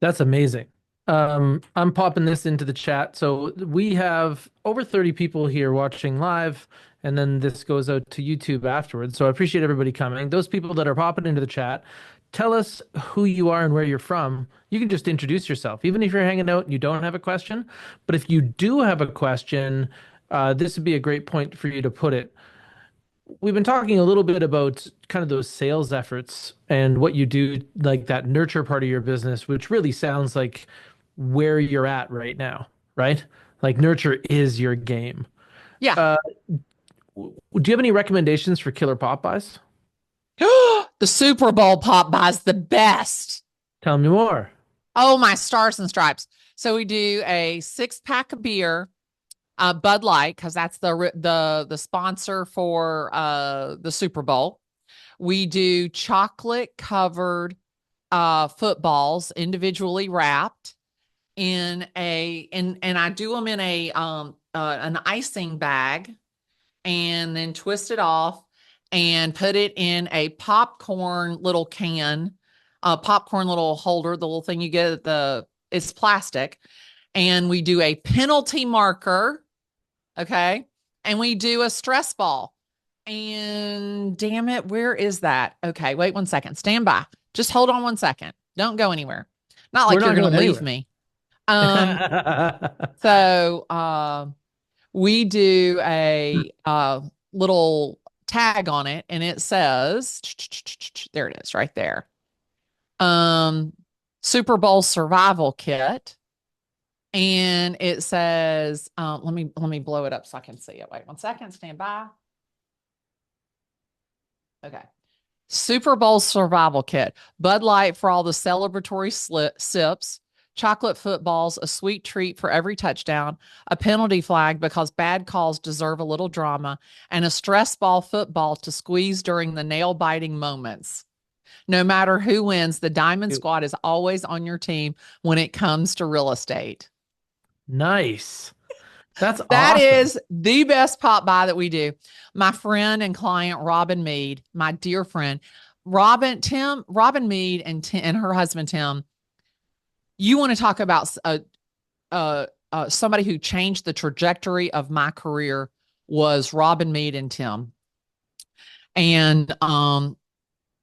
That's amazing. I'm popping this into the chat. So we have over 30 people here watching live, and then this goes out to YouTube afterwards. So I appreciate everybody coming. Those people that are popping into the chat, tell us who you are and where you're from. You can just introduce yourself, even if you're hanging out and you don't have a question. But if you do have a question, this would be a great point for you to put it. We've been talking a little bit about kind of those sales efforts and what you do, like that nurture part of your business, which really sounds like where you're at right now, right? Like nurture is your game. Yeah. Uh, do you have any recommendations for killer pop buys? The Super Bowl pop buys the best. Tell me more. Oh, my stars and stripes. So we do a 6-pack of beer, Bud Light, because that's the sponsor for the Super Bowl. We do chocolate covered footballs, individually wrapped and I do them in a an icing bag, and then twist it off and put it in a popcorn little can, a popcorn little holder, the little thing you get at it's plastic. And we do a penalty marker. Okay. And we do a stress ball. And damn it, where is that? Okay, wait 1 second. Stand by. Just hold on 1 second. Don't go anywhere. Not We're like not you're going going to leave anywhere. me. So we do a little tag on it, and it says, there it is, right there. Super Bowl survival kit. And it says, let me blow it up so I can see it. Wait 1 second, stand by. Okay. Super Bowl survival kit. Bud Light for all the celebratory sips. Chocolate footballs, a sweet treat for every touchdown, a penalty flag because bad calls deserve a little drama, and a stress ball football to squeeze during the nail biting moments. No matter who wins, the Diamond Squad is always on your team when it comes to real estate. Nice. That's That awesome. is the best pop by that we do. My friend and client, Robin Mead, my dear friend, Robin Mead and her husband, Tim. You want to talk about somebody who changed the trajectory of my career was Robin Mead and Tim. And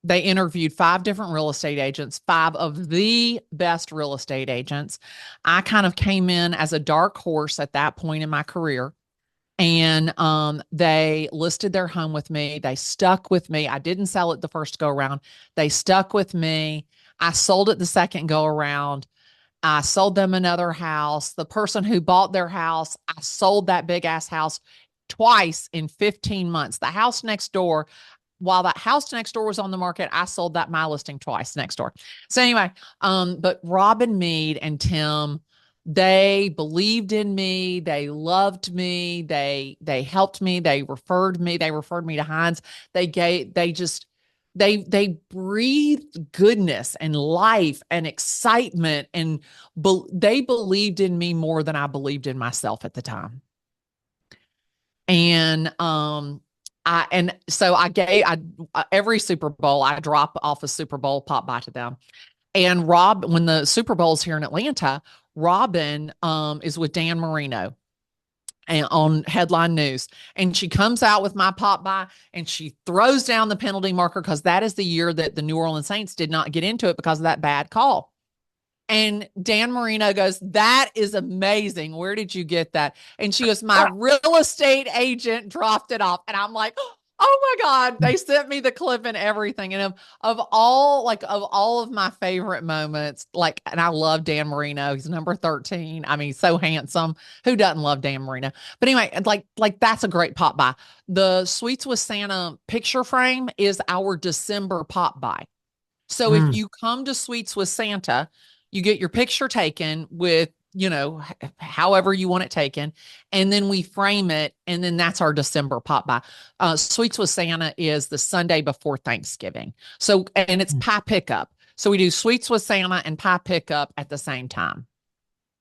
they interviewed 5 different real estate agents, 5 of the best real estate agents. I kind of came in as a dark horse at that point in my career. And they listed their home with me. They stuck with me. I didn't sell it the first go around. They stuck with me. I sold it the second go around. I sold them another house. The person who bought their house, I sold that big ass house twice in 15 months. The house next door, while that house next door was on the market, I sold that my listing twice next door. So anyway, but Robin Mead and Tim, they believed in me. They loved me. They helped me. They referred me. They referred me to Hines. They breathed goodness and life and excitement, and they believed in me more than I believed in myself at the time. And so every Super Bowl, I drop off a Super Bowl pop by to them. And when the Super Bowl's here in Atlanta, Robin is with Dan Marino and on Headline News. And she comes out with my pop by and she throws down the penalty marker because that is the year that the New Orleans Saints did not get into it because of that bad call. And Dan Marino goes, "That is amazing. Where did you get that?" And she goes, "My real estate agent dropped it off." And I'm like, Oh my God. They sent me the clip and everything. And of all of my favorite moments, like, and I love Dan Marino. He's number 13. I mean, so handsome. Who doesn't love Dan Marino? But anyway, like that's a great pop by. The Sweets with Santa picture frame is our December pop by. So if Mm. you come to Sweets with Santa, you get your picture taken with, however you want it taken, and then we frame it, and then that's our December pop by. Sweets with Santa is the Sunday before Thanksgiving. So, and it's pie pickup. So we do Sweets with Santa and pie pickup at the same time.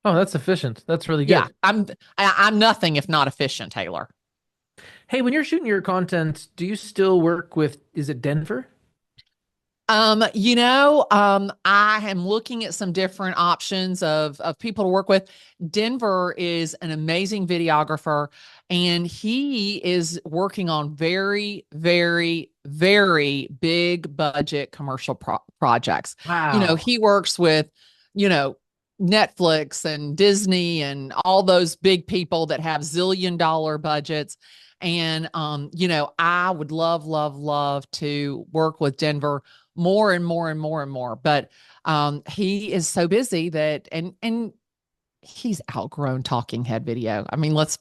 Oh, that's efficient. That's really Yeah, good. I'm nothing if not efficient, Taylor. Hey, when you're shooting your content, do you still work with, is it Denver? I am looking at some different options of people to work with. Denver is an amazing videographer, and he is working on very, very, very big budget commercial projects. Wow. He works with, you know, Netflix and Disney and all those big people that have zillion-dollar budgets. And I would love, love, love to work with Denver more and more and more and more. But he is so busy that and he's outgrown talking head video. I mean, let's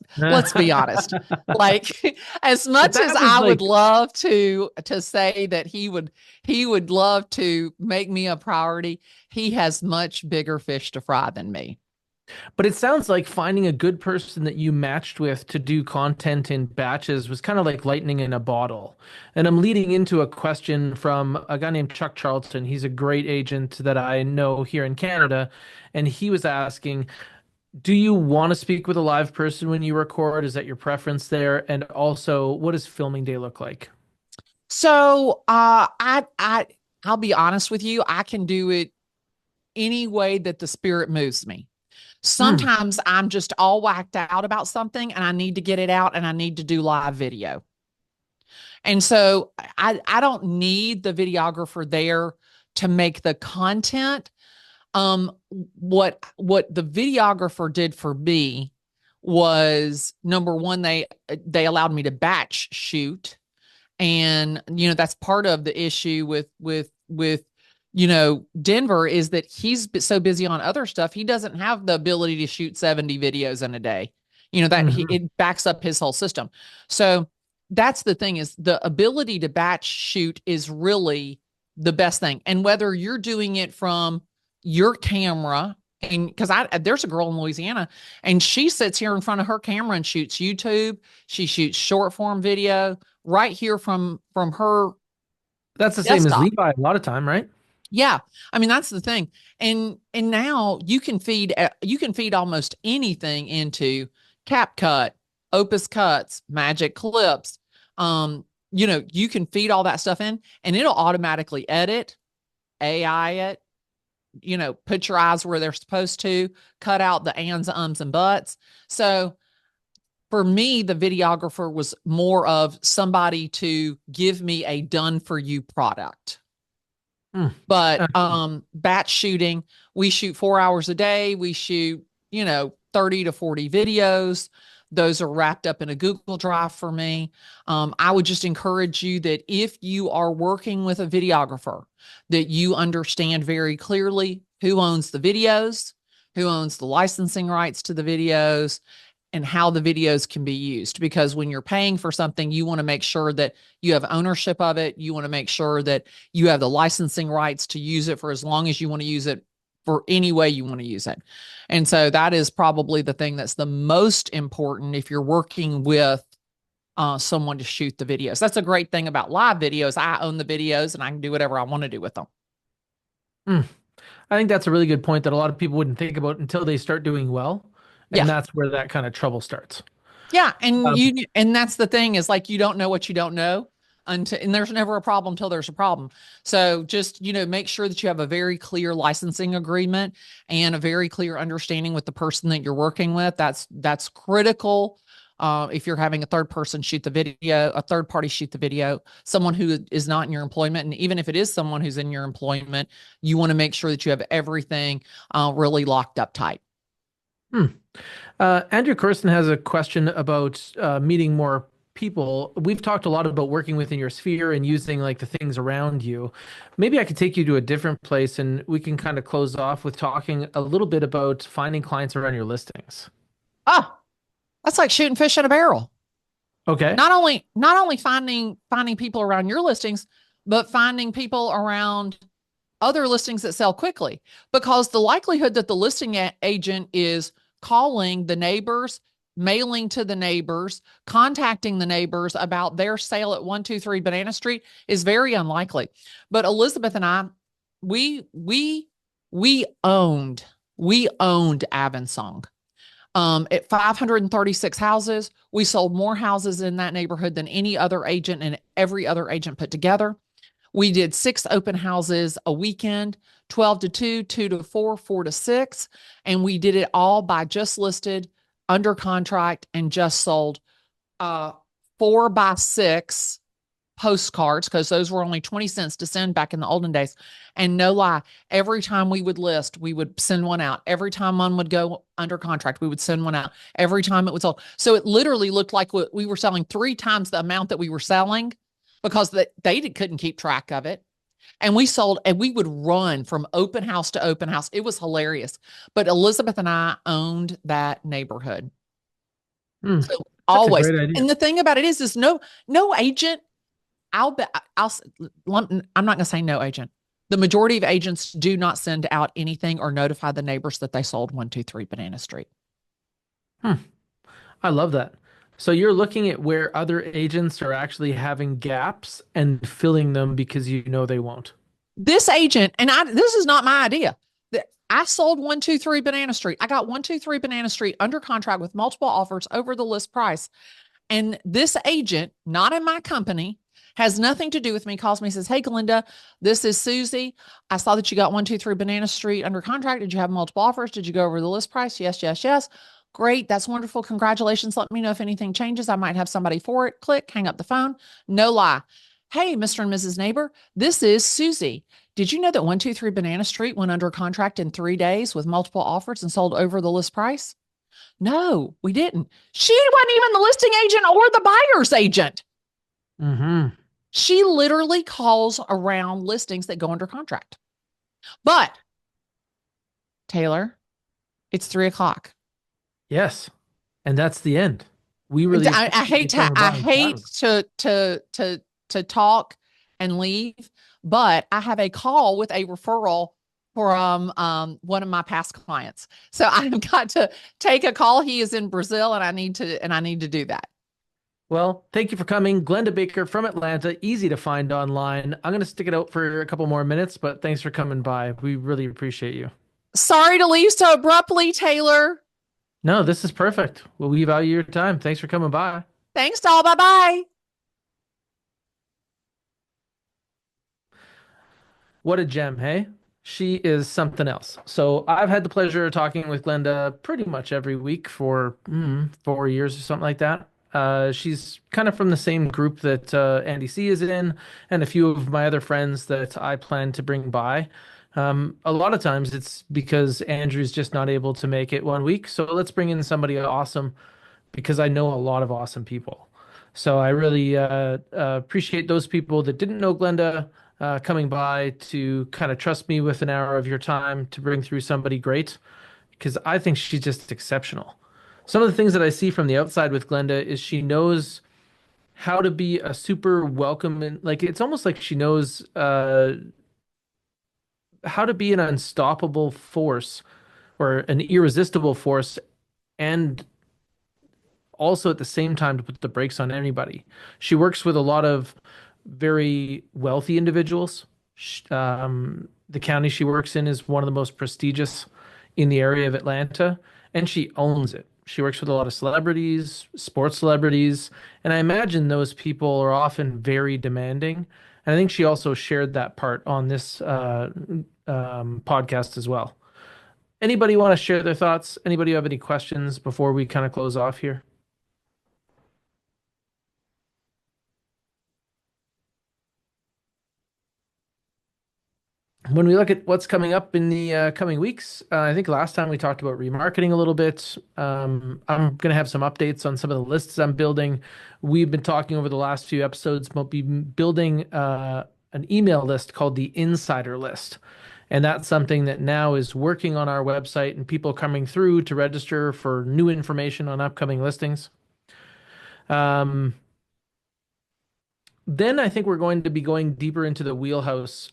be honest. Like as But much as that was I would like, love to say that he would love to make me a priority, he has much bigger fish to fry than me. but it sounds like finding a good person that you matched with to do content in batches was kind of like lightning in a bottle. And I'm leading into a question from a guy named Chuck Charlton. He's a great agent that I know here in Canada. And he was asking, do you want to speak with a live person when you record? Is that your preference there? And also, what does filming day look like? So I'll be honest with you, I can do it any way that the spirit moves me. Hmm. Sometimes I'm just all whacked out about something and I need to get it out and I need to do live video. And so I don't need the videographer there to make the content. What the videographer did for me was number one, they allowed me to batch shoot. And that's part of the issue with Denver is that he's so busy on other stuff he doesn't have the ability to shoot 70 videos in a day. Hmm. It backs up his whole system. So that's the thing, is the ability to batch shoot is really the best thing. And whether you're doing it from your camera, and because there's a girl in Louisiana and she sits here in front of her camera and shoots YouTube, she shoots short form video right here from her That's the same as desktop. Levi a lot of time, right? Yeah. I mean, that's the thing. And now you can feed almost anything into CapCut, Opus Cuts, Magic Clips. You can feed all that stuff in and it'll automatically edit, AI it, put your eyes where they're supposed to, cut out the ands, ums, and buts. So for me, the videographer was more of somebody to give me a done for you product. Hmm. But batch shooting, we shoot 4 hours a day. We shoot, 30 to 40 videos. Those are wrapped up in a Google Drive for me. I would just encourage you that if you are working with a videographer, that you understand very clearly who owns the videos, who owns the licensing rights to the videos, and how the videos can be used. Because when you're paying for something, you want to make sure that you have ownership of it. You want to make sure that you have the licensing rights to use it for as long as you want to use it, for any way you want to use it. And so that is probably the thing that's the most important if you're working with someone to shoot the videos. That's a great thing about live videos. I own the videos and I can do whatever I want to do with them. Hmm. I think that's a really good point that a lot of people wouldn't think about until they start doing well. Yeah. And that's where that kind of trouble starts. Yeah, and Um, that's the thing, is like you don't know what you don't know until, and there's never a problem until there's a problem. So just, make sure that you have a very clear licensing agreement and a very clear understanding with the person that you're working with. That's critical. If you're having a third person shoot the video, a third party shoot the video, someone who is not in your employment, and even if it is someone who's in your employment, you want to make sure that you have everything really locked up tight. hmm. Andrew Kirsten has a question about meeting more people, we've talked a lot about working within your sphere and using like the things around you. Maybe I could take you to a different place and we can kind of close off with talking a little bit about finding clients around your listings. Oh, that's like shooting fish in a barrel. Okay. Not only finding people around your listings, but finding people around other listings that sell quickly, because the likelihood that the listing agent is calling the neighbors, mailing to the neighbors, contacting the neighbors about their sale at 123 Banana Street is very unlikely. But Elizabeth and I, we we we owned we owned Avonsong. At 536 houses, we sold more houses in that neighborhood than any other agent and every other agent put together. We did 6 open houses a weekend, 12 to 2, 2 to 4, 4 to 6. And we did it all by just listed, under contract, and just sold 4 by 6 postcards, because those were only 20 cents to send back in the olden days. And no lie, every time we would list, we would send one out. Every time one would go under contract, we would send one out. Every time it was sold. So it literally looked like we were selling 3 times the amount that we were selling, because they couldn't keep track of it. And we sold, and we would run from open house to open house. It was hilarious. But Elizabeth and I owned that neighborhood. Hmm. So That's a always. great idea. And the thing about it is no agent, I'll bet I'm not going to say no agent. The majority of agents do not send out anything or notify the neighbors that they sold 123 Banana Street. Hmm. I love that. So you're looking at where other agents are actually having gaps and filling them because you know they won't. This agent, and this is not my idea. I sold 123 Banana Street. I got 123 Banana Street under contract with multiple offers over the list price. And this agent, not in my company, has nothing to do with me, calls me, says, "Hey, Glennda, this is Susie. I saw that you got 123 Banana Street under contract. Did you have multiple offers? Did you go over the list price?" Yes, yes, yes. Great. That's wonderful. Congratulations. Let me know if anything changes. I might have somebody for it. Click, hang up the phone. No lie. "Hey, Mr. and Mrs. Neighbor, this is Susie. Did you know that 123 Banana Street went under contract in 3 days with multiple offers and sold over the list price?" No, we didn't. She wasn't even the listing agent or the buyer's agent. Mm-hmm. She literally calls around listings that go under contract. But Taylor, it's 3 o'clock. Yes. And that's the end. We really I appreciate you hate to coming I by and hate chatting. to talk and leave, but I have a call with a referral from one of my past clients. So I've got to take a call. He is in Brazil, and I need to do that. Well, thank you for coming. Glennda Baker from Atlanta, easy to find online. I'm going to stick it out for a couple more minutes, but thanks for coming by. We really appreciate you. Sorry to leave so abruptly, Taylor. No, this is perfect. Well, we value your time. Thanks for coming by. Thanks, doll. Bye bye. What a gem, hey? She is something else. So I've had the pleasure of talking with Glenda pretty much every week for 4 years or something like that. She's kind of from the same group that Andy C is in, and a few of my other friends that I plan to bring by. A lot of times it's because Andrew's just not able to make it one week. So let's bring in somebody awesome because I know a lot of awesome people. So I really appreciate those people that didn't know Glenda coming by to kind of trust me with an hour of your time to bring through somebody great because I think she's just exceptional. Some of the things that I see from the outside with Glenda is she knows how to be a super welcoming, like it's almost like she knows how to be an unstoppable force or an irresistible force and also at the same time to put the brakes on anybody. She works with a lot of very wealthy individuals. The county she works in is one of the most prestigious in the area of Atlanta, and she owns it. She works with a lot of celebrities, sports celebrities, and I imagine those people are often very demanding. And I think she also shared that part on this podcast as well. Anybody want to share their thoughts? Anybody have any questions before we kind of close off here? When we look at what's coming up in the coming weeks, I think last time we talked about remarketing a little bit. I'm going to have some updates on some of the lists I'm building. We've been talking over the last few episodes about building an email list called the Insider List. And that's something that now is working on our website and people coming through to register for new information on upcoming listings. Um, then I think we're going to be going deeper into the wheelhouse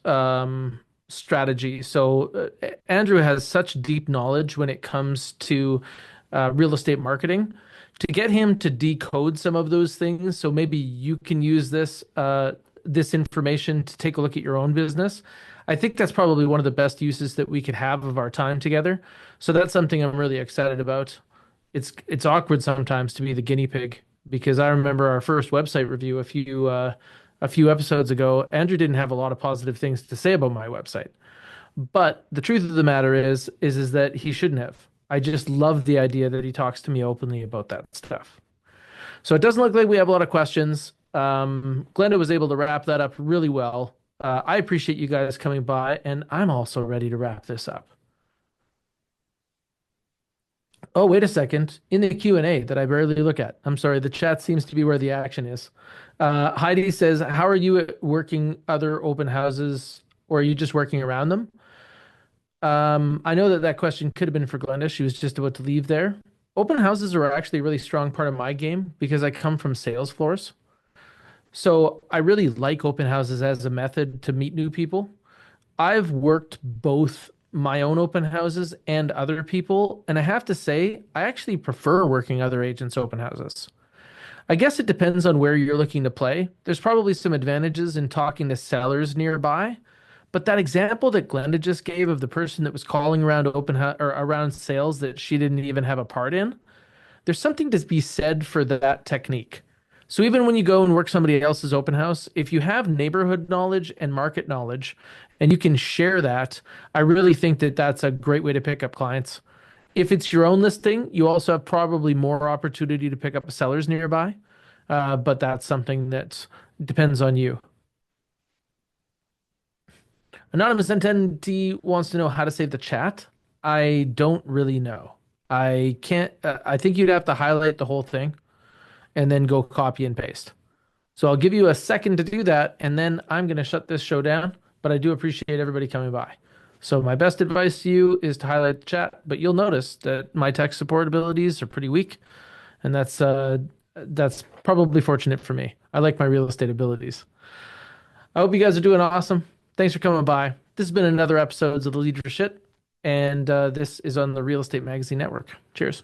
strategy. So Andrew has such deep knowledge when it comes to real estate marketing. To get him to decode some of those things, so maybe you can use this information to take a look at your own business. I think that's probably one of the best uses that we could have of our time together. So that's something I'm really excited about. It's awkward sometimes to be the guinea pig because I remember our first website review a few episodes ago. Andrew didn't have a lot of positive things to say about my website, but the truth of the matter is that he shouldn't have. I just love the idea that he talks to me openly about that stuff. So it doesn't look like we have a lot of questions. Glennda was able to wrap that up really well. I appreciate you guys coming by, and I'm also ready to wrap this up. Oh, wait a second. In the Q&A that I barely look at. I'm sorry, the chat seems to be where the action is. Heidi says, how are you at working other open houses, or are you just working around them? I know that that question could have been for Glenda. She was just about to leave there. Open houses are actually a really strong part of my game because I come from sales floors. So I really like open houses as a method to meet new people. I've worked both my own open houses and other people, and I have to say, I actually prefer working other agents' open houses. I guess it depends on where you're looking to play. There's probably some advantages in talking to sellers nearby, but that example that Glenda just gave of the person that was calling around open house or around sales that she didn't even have a part in, there's something to be said for that technique. So even when you go and work somebody else's open house, if you have neighborhood knowledge and market knowledge and you can share that, I really think that that's a great way to pick up clients. If it's your own listing, you also have probably more opportunity to pick up sellers nearby. But that's something that depends on you. Anonymous entity wants to know how to save the chat. I don't really know. I can't, I think you'd have to highlight the whole thing and then go copy and paste. So I'll give you a second to do that, and then I'm going to shut this show down. But I do appreciate everybody coming by. So my best advice to you is to highlight the chat, but you'll notice that my tech support abilities are pretty weak, and that's probably fortunate for me. I like my real estate abilities. I hope you guys are doing awesome. Thanks for coming by. This has been another episode of the Leads Are Sht, and this is on the Real Estate Magazine Network. Cheers.